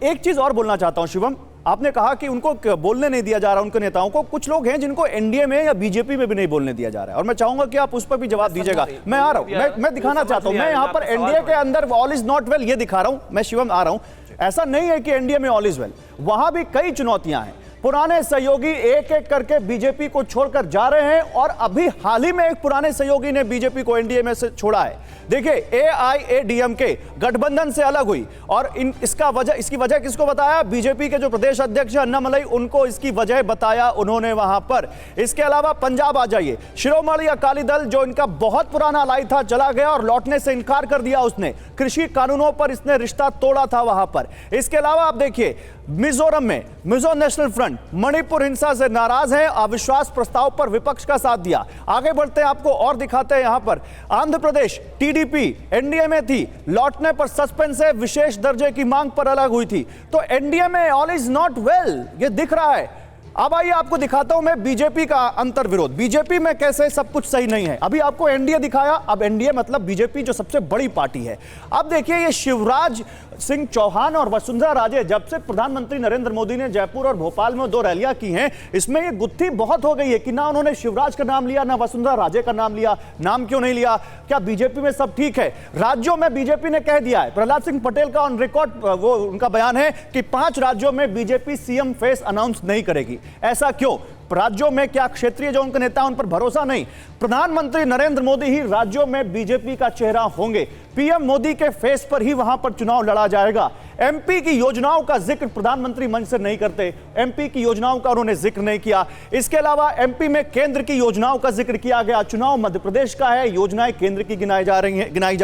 एक चीज और बोलना चाहता हूँ। शिवम, आपने कहा कि उनको बोलने नहीं दिया जा रहा, उनके नेताओं को। कुछ लोग हैं जिनको एनडीए में या बीजेपी में भी नहीं बोलने दिया जा रहा है, और मैं चाहूंगा कि आप उस पर भी जवाब दीजिएगा। मैं आ रहा हूं, मैं दिखाना चाहता हूं। मैं यहाँ पर एनडीए के अंदर ऑल इज नॉट वेल ये दिखा रहा हूं। मैं शिवम आ रहा हूं। ऐसा नहीं है कि एनडीए में ऑल इज वेल, वहां भी कई चुनौतियां हैं। पुराने सहयोगी एक एक करके बीजेपी को छोड़कर जा रहे हैं, और अभी हाल ही में एक पुराने सहयोगी ने बीजेपी को एनडीए में से छोड़ा है। देखिए, एआईएडीएमके गठबंधन से अलग हुई, और इसकी वजह किसको बताया? बीजेपी के जो प्रदेश अध्यक्ष अन्नामलई, उनको इसकी वजह बताया उन्होंने वहां पर। इसके अलावा पंजाब आ जाइए, शिरोमणि अकाली दल जो इनका बहुत पुराना अलाई था, चला गया और लौटने से इनकार कर दिया उसने। कृषि कानूनों पर इसने रिश्ता तोड़ा था वहां पर। इसके अलावा आप देखिए, मिजोरम में मिजो नेशनल फ्रंट मणिपुर हिंसा से नाराज है, अविश्वास प्रस्ताव पर विपक्ष का साथ दिया। आगे बढ़ते हैं, आपको और दिखाते हैं। यहां पर आंध्र प्रदेश टीडीपी एनडीए में थी, लौटने पर सस्पेंस है, विशेष दर्जे की मांग पर अलग हुई थी। तो एनडीए में ऑल इज नॉट वेल, ये दिख रहा है। अब आइए आपको दिखाता हूं मैं बीजेपी का अंतर विरोध। बीजेपी में कैसे सब कुछ सही नहीं है। अभी आपको एनडीए दिखाया, अब एनडीए मतलब बीजेपी जो सबसे बड़ी पार्टी है। अब देखिए, ये शिवराज सिंह चौहान और वसुंधरा राजे, जब से प्रधानमंत्री नरेंद्र मोदी ने जयपुर और भोपाल में 2 रैलियां की हैं, इसमें ये गुत्थी बहुत हो गई है कि ना उन्होंने शिवराज का नाम लिया, ना वसुंधरा राजे का नाम लिया। नाम क्यों नहीं लिया? क्या बीजेपी में सब ठीक है? राज्यों में बीजेपी ने कह दिया है, प्रहलाद सिंह पटेल का ऑन रिकॉर्ड वो उनका बयान है कि 5 राज्यों में बीजेपी सीएम फेस अनाउंस नहीं करेगी। ऐसा क्यों? राज्यों में क्या क्षेत्रीय जो उनके नेता उन पर भरोसा नहीं? प्रधानमंत्री नरेंद्र मोदी ही राज्यों में बीजेपी का चेहरा होंगे। पीएम मोदी के फेस पर ही वहां पर चुनाव लड़ा जाएगा। एमपी की योजनाओं का जिक्र प्रधानमंत्री मंच से नहीं करते, एमपी की योजनाओं का उन्होंने जिक्र नहीं किया। इसके अलावा एमपी में केंद्र की योजनाओं का जिक्र किया गया। चुनाव मध्य प्रदेश का है, योजनाएं केंद्र की गिनाई जा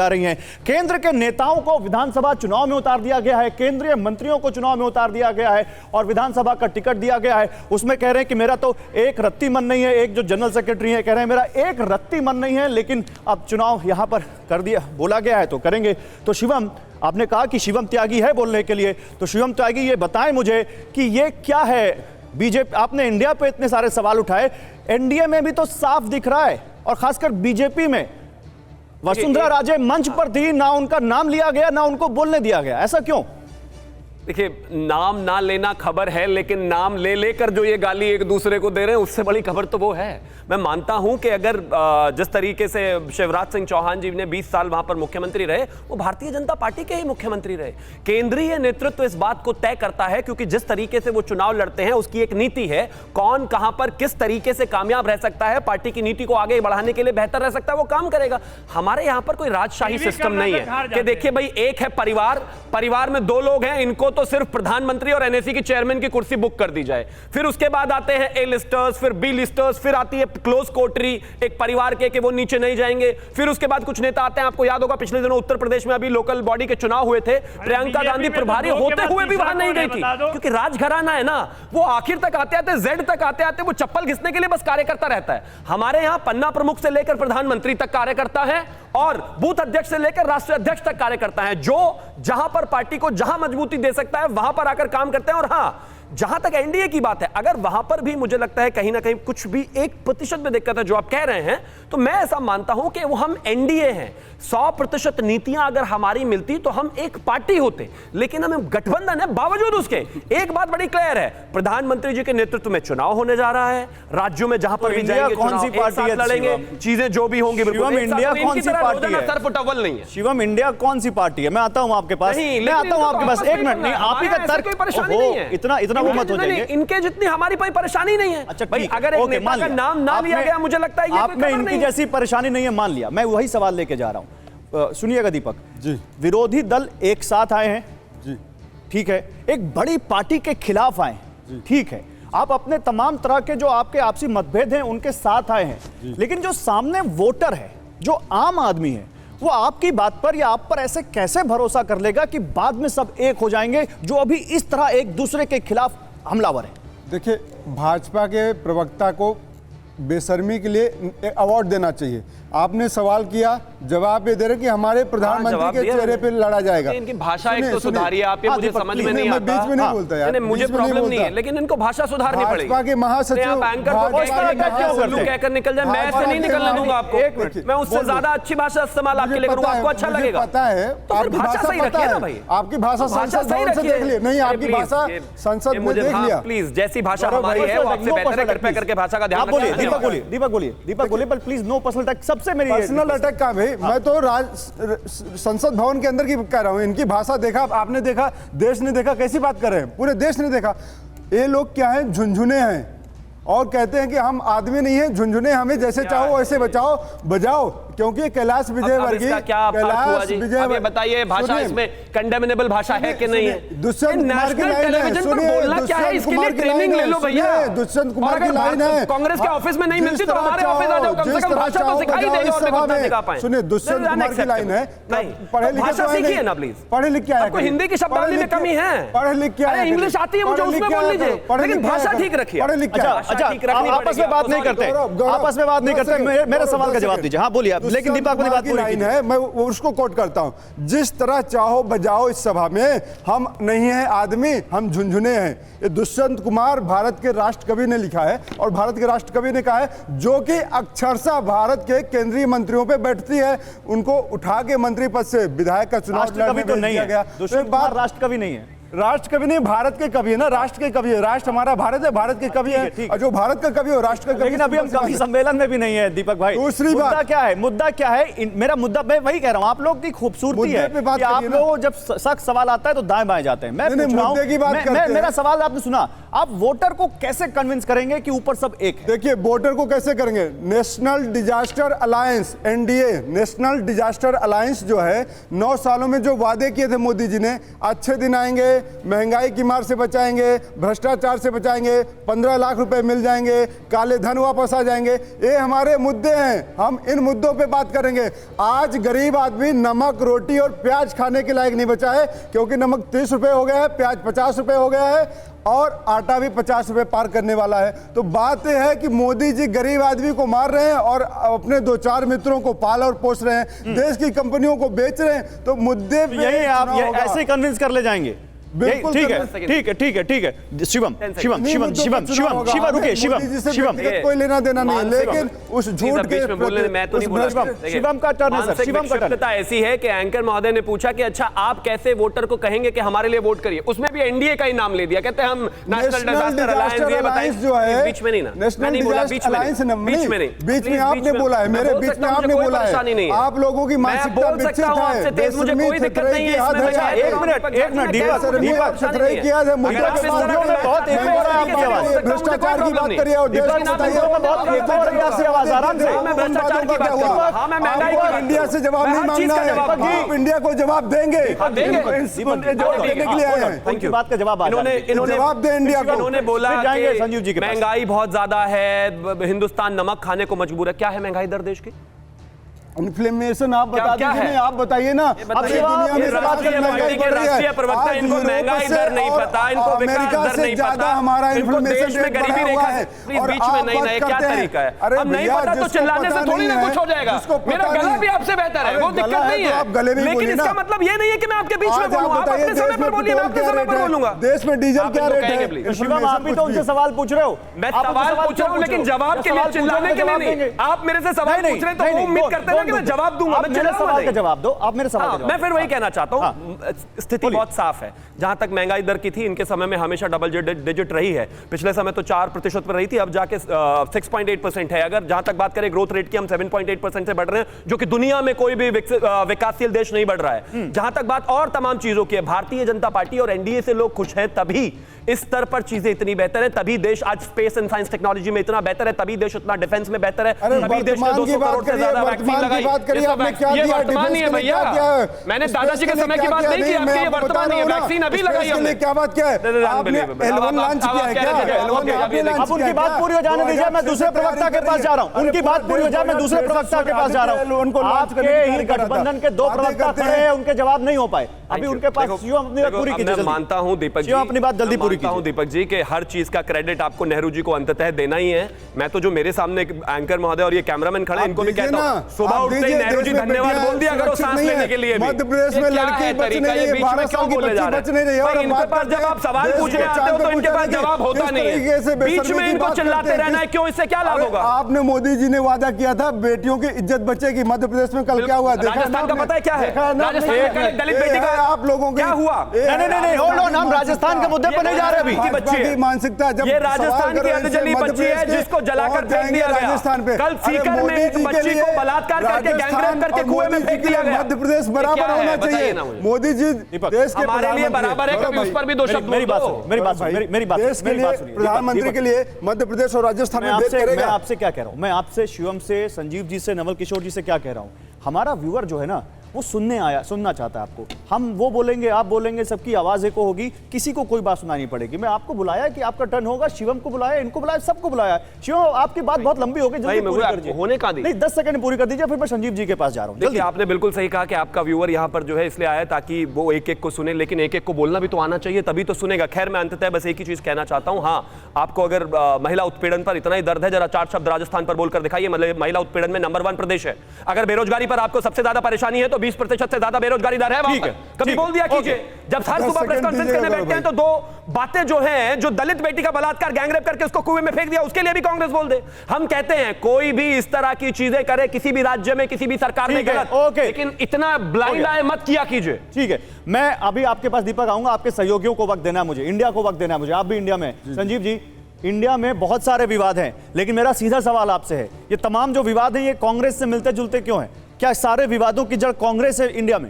रही हैं। केंद्र के नेताओं को विधानसभा चुनाव में उतार दिया गया है, केंद्रीय मंत्रियों को चुनाव में उतार दिया गया है, और विधानसभा का टिकट दिया गया है। उसमें कह रहे हैं कि मेरा तो एक रत्ती मन नहीं है। एक जो जनरल सेक्रेटरी है कह रहे हैं मेरा एक रत्ती मन नहीं है, लेकिन अब चुनाव यहां पर कर दिया, बोला गया है तो करेंगे। तो शिवम, आपने कहा कि शिवम त्यागी है बोलने के लिए, तो शिवम त्यागी ये बताएं मुझे कि ये क्या है बीजेपी? आपने इंडिया पे इतने सारे सवाल उठाए, एनडीए में भी तो साफ दिख रहा है, और खासकर बीजेपी में वसुंधरा राजे मंच पर थी, ना उनका नाम लिया गया, ना उनको बोलने दिया गया। ऐसा क्यों? देखिए, नाम ना लेना खबर है, लेकिन नाम ले लेकर जो ये गाली एक दूसरे को दे रहे हैं, उससे बड़ी खबर तो वो है। मैं मानता हूं कि अगर जिस तरीके से शिवराज सिंह चौहान जी ने 20 साल वहां पर मुख्यमंत्री रहे, वो भारतीय जनता पार्टी के ही मुख्यमंत्री रहे। केंद्रीय नेतृत्व इस बात को तय करता है, क्योंकि जिस तरीके से वो चुनाव लड़ते हैं उसकी एक नीति है। कौन कहां पर किस तरीके से कामयाब रह सकता है, पार्टी की नीति को आगे बढ़ाने के लिए बेहतर रह सकता है, वो काम करेगा। हमारे यहां पर कोई राजशाही सिस्टम नहीं है कि देखिए भाई, एक है परिवार में 2 लोग हैं, इनको तो सिर्फ प्रधानमंत्री और एनएसी की चेयरमैन की कुर्सी बुक कर दी जाए। फिर उसके बाद आते हैं ए लिस्टर्स, फिर बी लिस्टर्स, फिर आती है क्लोज कोटरी एक परिवार के कि वो नीचे नहीं जाएंगे। फिर उसके बाद कुछ नेता आते हैं, आपको याद होगा पिछले दिनों उत्तर प्रदेश में अभी लोकल बॉडी के चुनाव हुए थे, प्रियंका गांधी प्रभारी होते हुए भी वहां नहीं गई थी, क्योंकि राजघराना है ना, वो आखिर तक आते आते जेड तक आते आते वो चप्पल घिसने के लिए बस कार्यकर्ता रहता है। हमारे यहां पन्ना प्रमुख से लेकर प्रधानमंत्री तक कार्यकर्ता है, और बूथ अध्यक्ष से लेकर राष्ट्रीय अध्यक्ष तक कार्यकर्ता है, जो जहां पर पार्टी को जहां मजबूती दे सकता है वहां पर आकर काम करते हैं। और हां, जहां तक एनडीए की बात है, अगर वहां पर भी मुझे लगता है कहीं ना कहीं कुछ भी 1% में दिक्कत है जो आप कह रहे हैं, तो मैं ऐसा मानता हूं कि वो हम एनडीए हैं। 100% नीतियां अगर हमारी मिलती तो हम एक पार्टी होते, लेकिन हम गठबंधन है। बावजूद उसके एक बात बड़ी क्लियर है, प्रधानमंत्री जी के नेतृत्व में चुनाव होने जा रहा है, राज्यों में जहां पर भी जाएंगे कौन सी पार्टी है, लड़ेंगे, चीजें जो भी होंगी। शिवम, इंडिया कौन सी पार्टी है? सरपुटअव्वल नहीं है। शिवम, इंडिया कौन सी पार्टी है? मैं आता हूं आपके पास, मैं आता हूं आपके पास, 1 मिनट नहीं, आप ही का तर्क, परेशानी नहीं है, इतना वो मत हो जाइए। इनके जितनी हमारी कोई परेशानी नहीं है। अच्छा, भाई, अगर एक नेता का नाम ना लिया गया, मुझे लगता है आप में इनकी जैसी परेशानी नहीं है, मान लिया। मैं वही सवाल लेके जा रहा हूं। सुनिएगा दीपक जी, विरोधी दल एक साथ आए हैं जी, ठीक है, एक बड़ी पार्टी के खिलाफ आए हैं, ठीक है, आप अपने तमाम तरह के जो आपके आपसी मतभेद हैं उनके साथ आए हैं, लेकिन जो सामने वोटर है, जो आम आदमी है, वो आपकी बात पर या आप पर ऐसे कैसे भरोसा कर लेगा कि बाद में सब एक हो जाएंगे, जो अभी इस तरह एक दूसरे के खिलाफ हमलावर है? देखिए, भाजपा के प्रवक्ता को बेशर्मी के लिए अवार्ड देना चाहिए। आपने सवाल किया, जवाब ये दे रहे कि हमारे प्रधानमंत्री जवाब के दिया चेहरे पे लड़ा जाएगा। इनकी भाषा एक सुनिए, तो सुनिए। सुधारिए आप, ये हाँ, मुझे दीपक, समझ प्लीज, में नहीं मैं आता। बीच में नहीं हाँ, बोलता यार, नहीं, मुझे बीच में नहीं प्रॉब्लम नहीं है, बोलता। लेकिन इनको भाषा सुधारनी पड़ेगी। भाजपा के महासचिव, आप एंकर को भाजपा कहकर के क्यों महासचिव- उल्लू कहकर निकल जाए, मैं ऐसे भाजपा नहीं के निकलने दूंगा आपको। एक मिनट, मैं उससे बोल दो। ज्यादा अच्छी भाषा इस्तेमाल आपके लिए मुझे करूंगा, पता आपको है, अच्छा मुझे लगेगा। पता है, तो फिर आपकी भाषा भाषा सही पता रखिए ना है, भाई। आपकी भाषा तो संसद सही भवन से रखिए। देख लिए, नहीं आपकी प्लीज, भाषा संसद में देख लिया। प्लीज, जैसी भाषा गौरव हमारी भाई, है वो आपसे no बेहतर है, personal कृपया attack, करके भाषा का ध्यान आप बोलिए, रखें। दीपक बोलिए, दीपक बोलिए, पर प्लीज नो पर्सनल अटैक। सबसे मेरी पर्सनल अटैक का भाई, मैं तो संसद भवन के अंदर की कह रहा हूँ। इनकी भाषा देखा, आपने देखा, देश ने देखा, कैसी बात कर रहे हैं, पूरे देश ने देखा। ये लोग क्या हैं, झुनझुने हैं और कहते हैं कि हम आदमी नहीं हैं, झुनझुने, हमें जैसे चाहो वैसे बचाओ बजाओ, क्योंकि कैलाश विजयवर्गीय, इसका क्या अर्थ हुआ जी? अब ये बताइए, भाषा इसमें कंडेमनेबल भाषा है कि नहीं है? दुष्यंत कुमार की लाइन है, टेलीविजन पर बोलना क्या है, इसके लिए ट्रेनिंग ले लो भैया। दुष्यंत कुमार की लाइन है। कांग्रेस के ऑफिस में नहीं मिलती तो हमारे ऑफिस आ जाओ, कम से कम भाषा तो सिखाई देगा और कुत्ता सिखा पाए। सुनिए, दुष्यंत कुमार की लाइन है, पढ़े लिखे भाषा सीखिए ना प्लीज। पढ़े लिख के आया, आपको हिंदी की शब्दावली में कमी है, पढ़े लिख के आया, इंग्लिश आती है मुझे, उसमें बोल लीजिए, लेकिन भाषा ठीक रखिए। पढ़े लिख के आया। अच्छा, ठीक रखनी आपस में बात नहीं करते, आपस में बात नहीं करते। मेरे सवाल का जवाब दीजिए। हाँ बोलिए, लेकिन दीपक अपनी बात पूरी है, मैं उसको कोट करता हूं, जिस तरह चाहो बजाओ इस सभा में, हम नहीं हैं आदमी, हम झुनझुने हैं। ये दुष्यंत कुमार भारत के राष्ट्र कवि ने लिखा है, और भारत के राष्ट्र कवि ने कहा है, जो कि अक्षरशः भारत के केंद्रीय मंत्रियों पे बैठती है, उनको उठा के मंत्री पद से विधायक का चुनाव राष्ट्र कवि तो नहीं है, दुष्यंत कुमार राष्ट्र कवि नहीं है। राष्ट्र कवि नहीं, भारत के कवि है ना, राष्ट्र के कवि है। राष्ट्र हमारा भारत है, भारत के कवि है, और जो भारत का कवि हो राष्ट्र का कवि। लेकिन अभी हम कवि सम्मेलन में भी नहीं है दीपक भाई। दूसरी मुद्दा बात क्या है, मुद्दा क्या है, मेरा मुद्दा मैं वही कह रहा हूं, आप लोग की खूबसूरती है कि आप लोग जब सख्त सवाल आता है तो दाएं बाएं जाते हैं। मैं पूछ रहा हूं, मेरा सवाल आपने सुना, आप वोटर को कैसे कन्विंस करेंगे कि ऊपर सब एक है? देखिए, वोटर को कैसे करेंगे, national disaster alliance, NDA, national disaster alliance जो है, 9 सालों में जो वादे किए थे मोदी जी ने, अच्छे दिन आएंगे, महंगाई की मार से बचाएंगे, भ्रष्टाचार से बचाएंगे, 15 लाख रुपए मिल जाएंगे, काले धन वापस आ जाएंगे, ये हमारे मुद्दे हैं। हम इन मुद्दों पे बात करेंगे। आज गरीब आदमी नमक, रोटी और प्याज खाने के लायक नहीं बचा है, क्योंकि नमक 30 रुपए हो गया है, प्याज 50 रुपए हो गया है, और आटा भी 50 रुपए पार करने वाला है। तो बात यह है कि मोदी जी गरीब आदमी को मार रहे हैं और अपने 2-4 मित्रों को पाल और पोस रहे हैं, देश की कंपनियों को बेच रहे हैं। तो मुद्दे पे यही आप ऐसे ही कन्विंस कर ले जाएंगे। बिल्कुल ठीक है। शिवम रुके, शिवम कोई लेना देना नहीं, लेकिन उस झूठ के मैं तो नहीं बोल रहा। शिवम का टर्न है सर, शिवम का टर्न। ऐसी है कि एंकर महोदय ने पूछा कि अच्छा आप कैसे वोटर को कहेंगे कि हमारे लिए वोट करिए, उसमें भी एनडीए का ही नाम ले दिया, कहते हैं हम नेशनल डिजास्टर अलायंस जो है, बीच में नहीं ना, नेशनल डिजास्टर अलायंस बीच में नहीं, बीच में आपने बोला है, मेरे बीच में आपने बोला है। आप लोगों की मानसिकता विकसित है, मुझे कोई दिक्कत नहीं है। एक मिनट दीपक किया है, भ्रष्टाचार की बात करिए और देश को बताइए। आराम से इंडिया से जवाब नहीं मांगना है, आप इंडिया को जवाब देंगे, देने के लिए आए हैं। उनकी बात का जवाब इन्होंने जवाब दे इंडिया को। इन्होंने बोला जाएंगे संजीव जी के पास। महंगाई बहुत ज्यादा है, हिंदुस्तान नमक खाने को मजबूर है। क्या है महंगाई दर देश की? इन्फ्लेमेशन आप बता दीजिए, नहीं आप बताइए ना। अब दुनिया में राष्ट्रीय प्रवक्ता, इनको महंगाई दर नहीं पता, इनको विकास दर नहीं पता, हमारा इनको देश में गरीबी रेखा है, बीच में नहीं है, क्या तरीका है? अब नहीं पता तो चिल्लाने से थोड़ी ना कुछ हो जाएगा। मेरा गला भी आपसे बेहतर है, वो दिक्कत नहीं है, लेकिन इसका मतलब ये नहीं है कि मैं आपके बीच में बोलूं। आप अपने समय पर बोलिए, मैं अपने समय पर बोलूंगा। देश में डीजल क्या रेट है? शिवम, आप भी तो उनसे सवाल पूछ रहे हो। मैं सवाल पूछ रहा हूं, लेकिन जवाब के लिए चिल्लाने के लिए नहीं। आप मेरे से सवाल पूछ रहे हैं तो वो उम्मीद करते हैं कि मैं जवाब दूंगा। मेरे सवाल का जवाब दो, आप मेरे सवाल का जवाब। मैं फिर वही कहना चाहता हूं, स्थिति बहुत साफ है। जहां तक महंगाई दर की थी, इनके समय में हमेशा डबल डिजिट रही है। पिछले समय तो 4% पर रही थी, अब जाके 6.8% है। अगर जहां तक बात करें ग्रोथ रेट की, हम 7.8% से बढ़ रहे हैं, जो कि दुनिया में कोई भी विकासशील देश नहीं बढ़ रहा है। जहां तक बात और तमाम चीजों की है, भारतीय जनता पार्टी और एनडीए से लोग खुश हैं, तभी इस स्तर पर चीजें इतनी बेहतर है, तभी देश आज स्पेस एंड साइंस टेक्नोलॉजी में इतना बेहतर है, तभी देश उतना डिफेंस में बेहतर है, तभी देश ने 200 करोड़ से ज्यादा वैक्सीन लगाई। बात करिए, ये आपने क्या ये दिया, वर्तमान ही है डिफेंस के लिए भैया। क्या किया है? मैंने स्पेस दादाजी के के लिए समय की क्या बात किया? नहीं की, मैं आपके ये आपको बता वर्तमान रहा ही है। हूं ना, वैक्सीन अभी स्पेस लगाई के लिए हमने। क्या बात किया है? आपने L1 लॉन्च किया है क्या? अब उनकी बात पूरी हो जाने दीजिए, मैं दूसरे प्रवक्ता के पास जा रहा हूं। उनकी बात पूरी हो जाए, मैं दूसरे प्रवक्ता के पास जा रहा हूं। आपके ही गठबंधन के दो प्रवक्ता खड़े हैं, उनके जवाब नहीं हो पाए अभी। उनके पास शिवम अपनी बात पूरी कीजिए। मैं मानता हूं दीपक जी, शिवम अपनी बात जल्दी पूरी मानता हूं कीजिए। दीपक जी कि हर चीज का क्रेडिट आपको नेहरू जी को अंततः देना ही है। मैं तो जो मेरे सामने एंकर महोदय और ये कैमरामैन खड़े हैं, इनको भी कहता हूं, सुबह उठते ही नेहरू जी धन्यवाद बोल दिया करो सांस लेने के लिए भी। मध्य प्रदेश में ये क्या लड़की है बच तरीका? नहीं ये रही, बीच में 12 क्यों साल की बोले जा बच्ची रहे बच नहीं रही है। हैं? और इनके पास जब आप सवाल पूछने आते हो तो इनके पास जवाब होता नहीं है। बीच में इनको चिल्लाते रहना है क्यों? इससे क्या लाभ होगा? आपने मोदी जी ने वादा किया था बेटियों की इज्जत बचेगी। मध्य प्रदेश में कल क्या हुआ? राजस्थान का पता है क्या है? राजस्थान में कल दलित बेटी का आप लोगों क्या हुआ? नहीं, होल्ड ऑन, हम राजस्थान के मुद्दे पर नहीं जा रहे अभी। की बच्ची है, मानसिकता जब ये राजस्थान की अधजली बच्ची है जिसको जलाकर फेंक दिया गया। राजस्थान पे कल सीकर में एक बच्ची को बलात्कार करके गैंगरेप करके कुएं में फेंक दिया गया। मध्य प्रदेश बराबर होना चाहिए। मोदी जी देश के हमारे लिए बराबर है, कभी उस पर भी दो शब्द मेरी बात बोलो। मेरी बात सुनिए, मेरी बात देश के लिए प्रधानमंत्री के लिए मध्य प्रदेश और राजस्थान में भेद मैं करेगा। आपसे क्या कह रहा हूं? मैं आपसे शिवम से, संजीव जी से, नवल किशोर जी से क्या कह रहा हूं? हमारा व्यूअर जो है ना, वो सुनना चाहता है आपको। हम वो बोलेंगे, आप बोलेंगे, सबकी आवाज एको होगी, किसी को कोई बात सुनानी पड़ेगी। मैं आपको बुलाया कि आपका टर्न होगा, शिवम को बुलाया, इनको बुलाया, सबको बुलाया। शिवम, आपकी बात बहुत लंबी हो गई, जल्दी पूरी कर दीजिए। होने का नहीं, 10 सेकंड पूरी कर दीजिए, फिर मैं संजीव जी के पास जा रहा हूं। देखिए, आपने बिल्कुल सही कहा कि आपका व्यूअर यहाँ पर जो है इसलिए आया ताकि वो एक एक को सुने, लेकिन एक एक को बोलना भी तो आना चाहिए, तभी तो सुनेगा। खैर, मैं अंततः बस एक ही चीज कहना चाहता हूँ। हाँ, आपको अगर महिला उत्पीड़न पर इतना ही दर्द है, जरा 4 शब्द राजस्थान पर बोलकर दिखाइए। महिला उत्पीड़न में नंबर 1 प्रदेश है। अगर बेरोजगारी पर आपको सबसे ज्यादा परेशानी है तो 20% से ज्यादा बेरोजगारी दर है वहां पर। कभी बोल दिया कीजिए। जब हर सुबह प्रेस कॉन्फ्रेंस करने बैठते हैं तो दो बातें जो हैं, जो दलित बेटी का बलात्कार, गैंगरेप करके उसको कुएं में फेंक दिया, उसके लिए भी कांग्रेस बोल दे। हम कहते हैं कोई भी इस तरह की चीजें करे किसी भी राज्य में, किसी भी सरकार में गलत, लेकिन इतना ब्लाइंड आए मत किया कीजिए। ठीक है, मैं अभी आपके पास दीपक आऊंगा। आपके सहयोगियों को वक्त देना है मुझे, इंडिया को वक्त देना है मुझे। आप भी इंडिया में, संजीव जी, इंडिया में बहुत सारे विवाद हैं, लेकिन मेरा सीधा सवाल आपसे है, ये तमाम जो विवाद हैं ये कांग्रेस से मिलते जुलते क्यों हैं? क्या सारे विवादों की जड़ कांग्रेस है इंडिया में?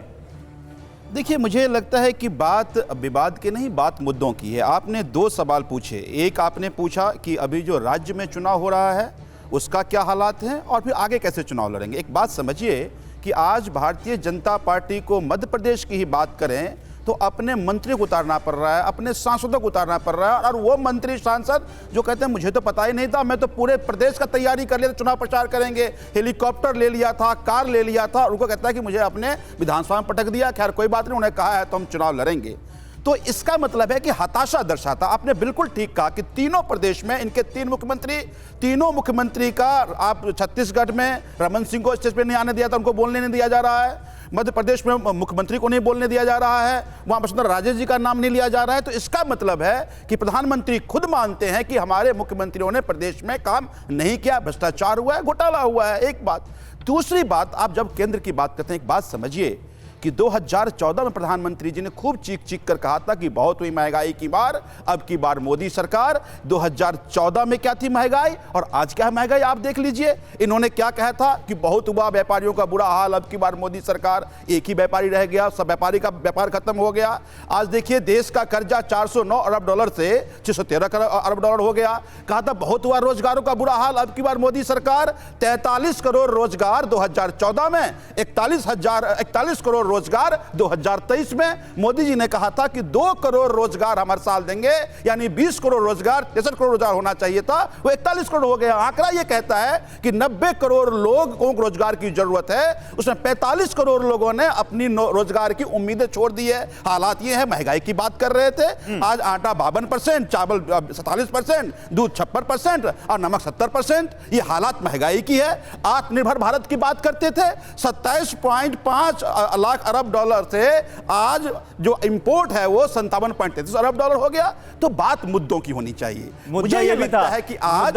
देखिए, मुझे लगता है कि बात विवाद की नहीं, बात मुद्दों की है। आपने 2 सवाल पूछे। एक आपने पूछा कि अभी जो राज्य में चुनाव हो रहा है उसका क्या हालात हैं और फिर आगे कैसे चुनाव लड़ेंगे। एक बात समझिए कि आज भारतीय जनता पार्टी को मध्य प्रदेश की ही बात करें तो अपने मंत्री को उतारना पड़ रहा है, अपने सांसदों को उतारना पड़ रहा है। और वो मंत्री सांसद जो कहते हैं मुझे तो पता ही नहीं था, मैं तो पूरे प्रदेश का तैयारी कर लिया था, चुनाव प्रचार करेंगे, हेलीकॉप्टर ले लिया था, कार ले लिया था, और उनको कहता है कि मुझे अपने विधानसभा में पटक दिया। खैर कोई बात नहीं, उन्होंने कहा है तो हम चुनाव लड़ेंगे। तो इसका मतलब है कि हताशा दर्शाता। आपने बिल्कुल ठीक कहा कि तीनों प्रदेश में इनके 3 मुख्यमंत्री, तीनों मुख्यमंत्री का, आप छत्तीसगढ़ में रमन सिंह को स्टेज पे नहीं आने दिया था, उनको बोलने नहीं दिया जा रहा है। मध्य प्रदेश में मुख्यमंत्री को नहीं बोलने दिया जा रहा है, वहां वसुंधरा राजे जी का नाम नहीं लिया जा रहा है। तो इसका मतलब है कि प्रधानमंत्री खुद मानते हैं कि हमारे मुख्यमंत्रियों ने प्रदेश में काम नहीं किया, भ्रष्टाचार हुआ है, घोटाला हुआ है। एक बात। दूसरी बात, आप जब केंद्र की बात करते हैं, एक बात समझिए कि 2014 में प्रधानमंत्री जी ने खूब चीख कर कहा था कि बहुत हुई महंगाई की बार, अब की बार मोदी सरकार। 2014 में क्या थी महंगाई और आज क्या है महंगाई, आप देख लीजिए। इन्होंने क्या कहा था कि बहुत हुआ, व्यापारियों का बुरा हाल, अब की बार मोदी सरकार। एक ही व्यापारी रह गया, सब व्यापारी का व्यापार खत्म हो गया। आज देखिए, देश का कर्जा 409 अरब डॉलर से 613 अरब डॉलर हो गया। कहा था बहुत हुआ, रोजगारों का बुरा हाल, अब की बार मोदी सरकार। 43 करोड़ रोजगार 2014 में, 41 करोड़ रोजगार 2023 में। मोदी जी ने कहा था कि 2 करोड़ रोजगार हमारे साल देंगे, यानी 20 करोड़ रोजगार, 63 करोड़ रोजगार होना चाहिए था, वो 41 करोड़ हो गया। आंकड़ा ये कहता है कि 90 करोड़ लोगों को रोजगार की जरूरत है, उसमें 45 करोड़ लोगों ने अपनी रोजगार की उम्मीदें छोड़ दी है। हालात ये है, महंगाई की बात कर रहे थे, आज आटा 52%, चावल 47%, दूध 56% और नमक 70%। ये हालात महंगाई की है। आत्मनिर्भर भारत की बात करते थे, 27.5 लाख अरब डॉलर से आज जो इंपोर्ट है वो 57.33 अरब डॉलर हो गया। तो बात मुद्दों की होनी चाहिए। मुद्दा ये भी था कि आज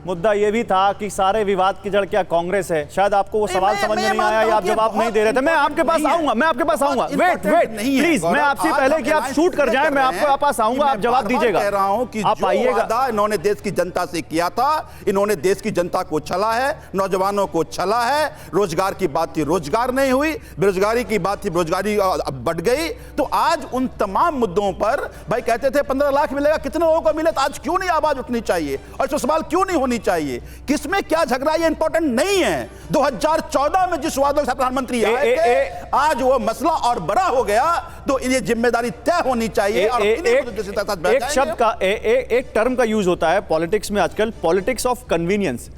मुद्दा ये भी था कि सारे विवाद की जड़ क्या कांग्रेस है। शायद आपको वो सवाल समझ में नहीं आया या आप जवाब नहीं दे रहे थे। मैं आपके पास आऊंगा, वेट प्लीज, मैं आपसे पहले कि आप शूट कर जाएं, मैं आपके पास आऊंगा, आप जवाब दीजिएगा। कह रहा हूं कि आप आइएगा। इन्होंने देश की जनता से किया था, इन्होंने देश की जनता को छला है, नौजवानों को छला है। रोजगार की बात थी, रोजगार रोजगार नहीं हुई, बेरोजगारी की बात थी, बेरोजगारी बढ़ गई। तो आज उन तमाम मुद्दों पर भाई कहते थे 15 लाख मिलेगा, कितने लोगों को मिले, तो आज क्यों नहीं आवाज उठनी चाहिए और इस सवाल क्यों नहीं होनी चाहिए? किसमें क्या झगड़ा, ये इंपॉर्टेंट नहीं है। 2014 में जिस वादों से प्रधानमंत्री आए थे, आज वो मसला और बड़ा हो गया, तो ये जिम्मेदारी तय होनी चाहिए। और एक शब्द का एक टर्म का यूज होता है पॉलिटिक्स में आजकल, politics of convenience.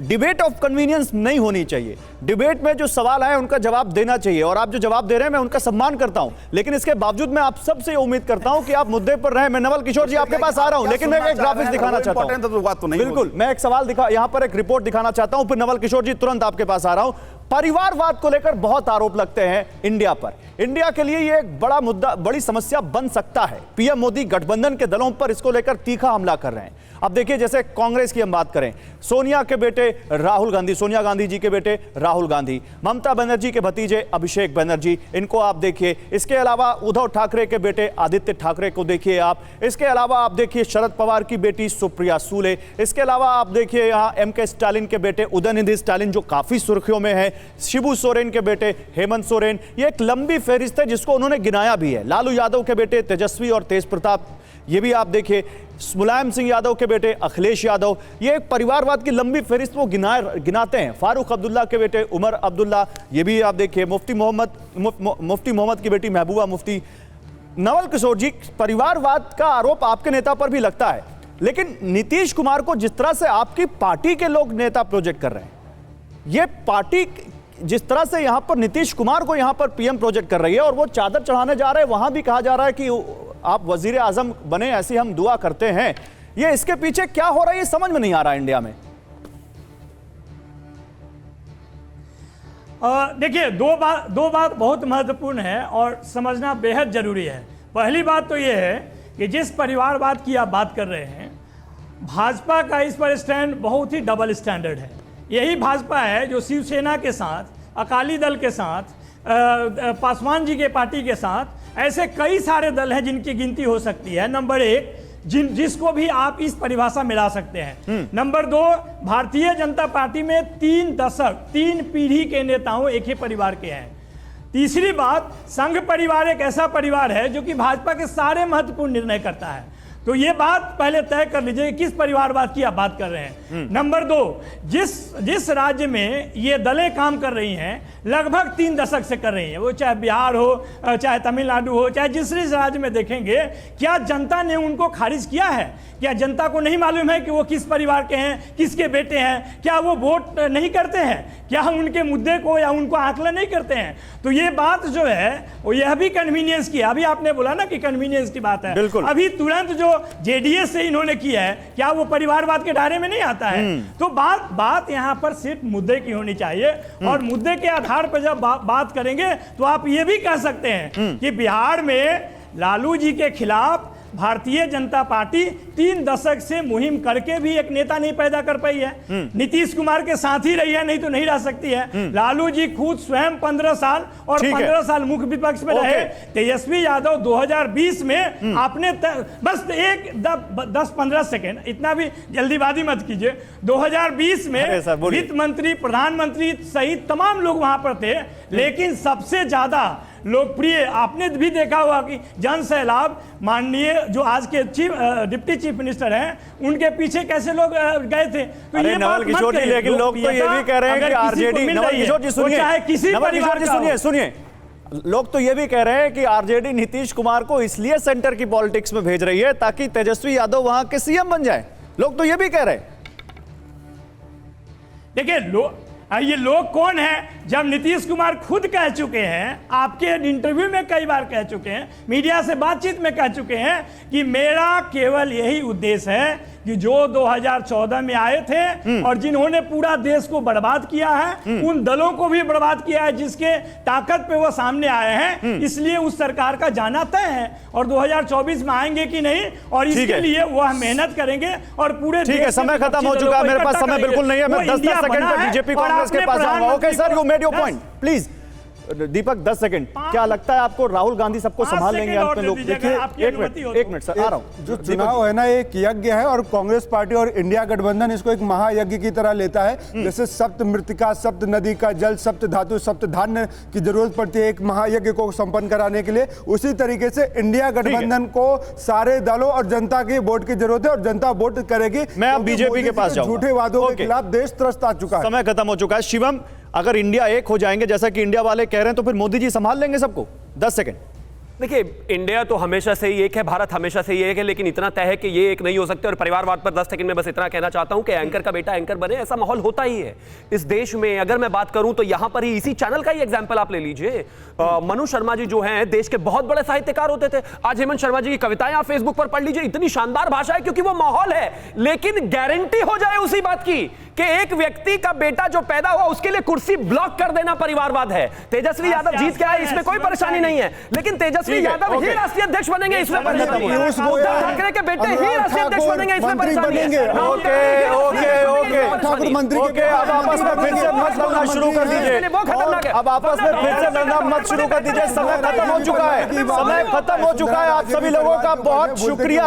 Debate of convenience नहीं होनी चाहिए। डिबेट में जो सवाल आए उनका जवाब देना चाहिए, और आप जो जवाब दे रहे हैं मैं उनका सम्मान करता हूं, लेकिन इसके बावजूद मैं आप सबसे उम्मीद करता हूं कि आप मुद्दे पर रहें। मैं नवल किशोर जी आपके पास आ रहा हूं, लेकिन मैं एक ग्राफिक्स दिखाना चाहता हूं। बिल्कुल, मैं एक सवाल यहां पर एक रिपोर्ट दिखाना चाहता हूं, फिर नवल किशोर जी तुरंत आपके पास आ रहा हूं। परिवारवाद को लेकर बहुत आरोप लगते हैं इंडिया पर। इंडिया के लिए यह एक बड़ा मुद्दा, बड़ी समस्या बन सकता है। पीएम मोदी गठबंधन के दलों पर इसको लेकर तीखा हमला कर रहे हैं। अब देखिए, जैसे कांग्रेस की हम बात करें, सोनिया के बेटे राहुल गांधी, सोनिया गांधी जी के बेटे राहुल गांधी, ममता बनर्जी के भतीजे अभिषेक बनर्जी, इनको आप देखिए। इसके अलावा उद्धव ठाकरे के बेटे आदित्य ठाकरे को देखिए आप। इसके अलावा आप देखिए शरद पवार की बेटी सुप्रिया सूले। इसके अलावा आप देखिए यहाँ एमके स्टालिन के बेटे उदयनिधि स्टालिन जो काफी सुर्खियों में है, शिबू सोरेन के बेटे हेमंत सोरेन। ये एक लंबी फहरिस्त है जिसको उन्होंने गिनाया भी है। लालू यादव के बेटे तेजस्वी और तेज प्रताप, ये भी आप देखिए। मुलायम सिंह यादव के बेटे अखिलेश यादव, ये एक परिवारवाद की लंबी फहरिस्त वो गिनाते हैं। फारूक अब्दुल्ला के बेटे उमर अब्दुल्ला, ये भी आप देखिए। मुफ्ती मोहम्मद की बेटी महबूबा मुफ्ती। नवल किशोर जी, परिवारवाद का आरोप आपके नेता पर भी लगता है, लेकिन नीतीश कुमार को जिस तरह से आपकी पार्टी के लोग नेता प्रोजेक्ट कर रहे हैं, ये पार्टी जिस तरह से यहां पर नीतीश कुमार को यहां पर पीएम प्रोजेक्ट कर रही है और वो चादर चढ़ाने जा रहे हैं, वहां भी कहा जा रहा है कि आप वजीर आजम बने, ऐसी हम दुआ करते हैं। ये इसके पीछे क्या हो रहा है, ये समझ में नहीं आ रहा इंडिया में। देखिए, दो बात बहुत महत्वपूर्ण है और समझना बेहद जरूरी है। पहली बात तो ये है कि जिस परिवारवाद की आप बात कर रहे हैं, भाजपा का इस पर स्टैंड बहुत ही डबल स्टैंडर्ड है। यही भाजपा है जो शिवसेना के साथ, अकाली दल के साथ, पासवान जी के पार्टी के साथ, ऐसे कई सारे दल हैं जिनकी गिनती हो सकती है। नंबर एक, जिसको भी आप इस परिभाषा में ला सकते हैं। नंबर दो, भारतीय जनता पार्टी में 3 दशक, 3 पीढ़ी के नेताओं एक ही परिवार के हैं। तीसरी बात, संघ परिवार एक ऐसा परिवार है जो कि भाजपा के सारे महत्वपूर्ण निर्णय करता है। तो ये बात पहले तय कर लीजिए किस परिवारवाद की आप बात कर रहे हैं। नंबर दो, जिस राज्य में ये दलें काम कर रही हैं, लगभग 3 दशक से कर रही हैं, वो चाहे बिहार हो, चाहे तमिलनाडु हो, चाहे जिस राज्य में देखेंगे, क्या जनता ने उनको खारिज किया है? क्या जनता को नहीं मालूम है कि वो किस परिवार के हैं, किसके बेटे हैं? क्या वो वोट नहीं करते हैं? क्या हम उनके मुद्दे को या उनको आकलन नहीं करते हैं? तो ये बात जो है वो यह भी कन्वीनियंस की है। अभी आपने बोला ना कि कन्वीनियंस की बात है, अभी तुरंत जो जेडीएस से इन्होंने किया है, क्या वो परिवारवाद के दायरे में नहीं आता है? तो बात यहाँ पर सिर्फ मुद्दे की होनी चाहिए, और मुद्दे के आधार पर जब बात करेंगे तो आप ये भी कह सकते हैं कि बिहार में लालू जी के खिलाफ भारतीय जनता पार्टी 3 दशक से मुहिम करके भी एक नेता नहीं पैदा कर पाई है। नीतीश कुमार के साथ ही रही है, नहीं तो नहीं रह सकती है। लालू जी खुद स्वयं 15 साल और 15 साल मुख्य विपक्ष में रहे। तेजस्वी यादव 2020 में आपने बस 10-15 सेकेंड, इतना भी जल्दीबाजी मत कीजिए। 2020 में वित्त मंत्री, प्रधानमंत्री सहित तमाम लोग वहां पर थे, लेकिन सबसे ज्यादा लोकप्रिय आपने भी देखा होगा कि जन सैलाब, माननीय जो आज के डिप्टी चीफ मिनिस्टर हैं, उनके पीछे कैसे लोग गए थे। तो ये नवल किशोर जी, लेकिन लोग तो ये भी कह रहे हैं कि आरजेडी, नवल किशोर जी सुनिए, चाहे किसी परिवार का सुनिए, लोग तो ये भी कह रहे हैं कि आरजेडी नीतीश कुमार को इसलिए सेंटर की पॉलिटिक्स में भेज रही है ताकि तेजस्वी यादव वहां के सीएम बन जाए। लोग तो ये भी कह रहे हैं। देखिए, ये लोग कौन है? जब नीतीश कुमार खुद कह चुके हैं, आपके इंटरव्यू में कई बार कह चुके हैं, मीडिया से बातचीत में कह चुके हैं कि मेरा केवल यही उद्देश्य है कि जो 2014 में आए थे और जिन्होंने पूरा देश को बर्बाद किया है, उन दलों को भी बर्बाद किया है जिसके ताकत पे वो सामने आए हैं, इसलिए उस सरकार का जाना तय है। और 2024 में आएंगे कि नहीं, और इसके लिए वो मेहनत करेंगे और पूरे ठीक है। समय खत्म हो चुका है, मेरे पास समय बिल्कुल नहीं है। मैं 10 सेकंड पर बीजेपी कांग्रेस के पास आऊंगा। Okay sir, you made your point, please. Deepak 10 second, क्या लगता है आपको राहुल गांधी सबको 5 संभाल लेंगे सेकंड अंत और में दे लोग? दीजिए, देखिए अगर आपकी अनुमति हो तो। एक मिनट सर, आ रहा हूं। जो चुनाव है ना, एक यज्ञ है और कांग्रेस पार्टी और इंडिया गठबंधन इसको एक महायज्ञ की तरह लेता है। जैसे सप्त मृतिका, सप्त नदी का जल, सप्त धातु, सप्त धान्य की जरूरत पड़ती है एक महायज्ञ को संपन्न कराने के लिए, उसी तरीके से इंडिया गठबंधन को सारे दलों और जनता की वोट की जरूरत है और जनता वोट करेगी। मैं अब क्योंकि बीजेपी मोदी के जी पास जाऊंगा। झूठे वादों के ओके। खिलाफ देश त्रस्त आ चुका है। समय खत्म हो चुका है। शिवम, अगर इंडिया एक हो जाएंगे जैसा कि इंडिया वाले कह रहे हैं, तो फिर मोदी जी संभाल लेंगे सबको? 10 सेकंड। देखिए, इंडिया तो हमेशा से ही एक है, भारत हमेशा से ही एक है, लेकिन इतना तय है कि ये एक नहीं हो सकते। और परिवारवाद पर 10 सेकंड में बस इतना कहना चाहता हूं कि एंकर का बेटा एंकर बने, ऐसा माहौल होता ही है इस देश में। अगर मैं बात करूं तो यहां पर ही इसी चैनल का ही एग्जांपल आप ले लीजिए। मनु शर्मा जी जो हैं, देश के बहुत बड़े साहित्यकार होते थे। आज हेमंत शर्मा जी की कविताएं आप फेसबुक पर पढ़ लीजिए, इतनी शानदार भाषा है क्योंकि वो माहौल है। लेकिन गारंटी हो जाए उसी बात की कि एक व्यक्ति का बेटा जो पैदा हुआ उसके लिए कुर्सी ब्लॉक कर देना परिवारवाद है। तेजस्वी यादव जीत के आए, इसमें कोई परेशानी नहीं है, लेकिन तेजस्वी यादव ही राष्ट्रीय अध्यक्ष बनेंगे, इसमें परेशानी है। उद्धव ठाकरे के बेटे ही राष्ट्रीय अध्यक्ष बनेंगे, इसमें परेशानी है। ओके, अब आपस में फिर से मत लड़ना शुरू कर दीजिए। अब आपस में फिर से लड़ना मत शुरू कर दीजिए। समय खत्म हो चुका है, समय खत्म हो चुका है। आप सभी लोगों का बहुत शुक्रिया।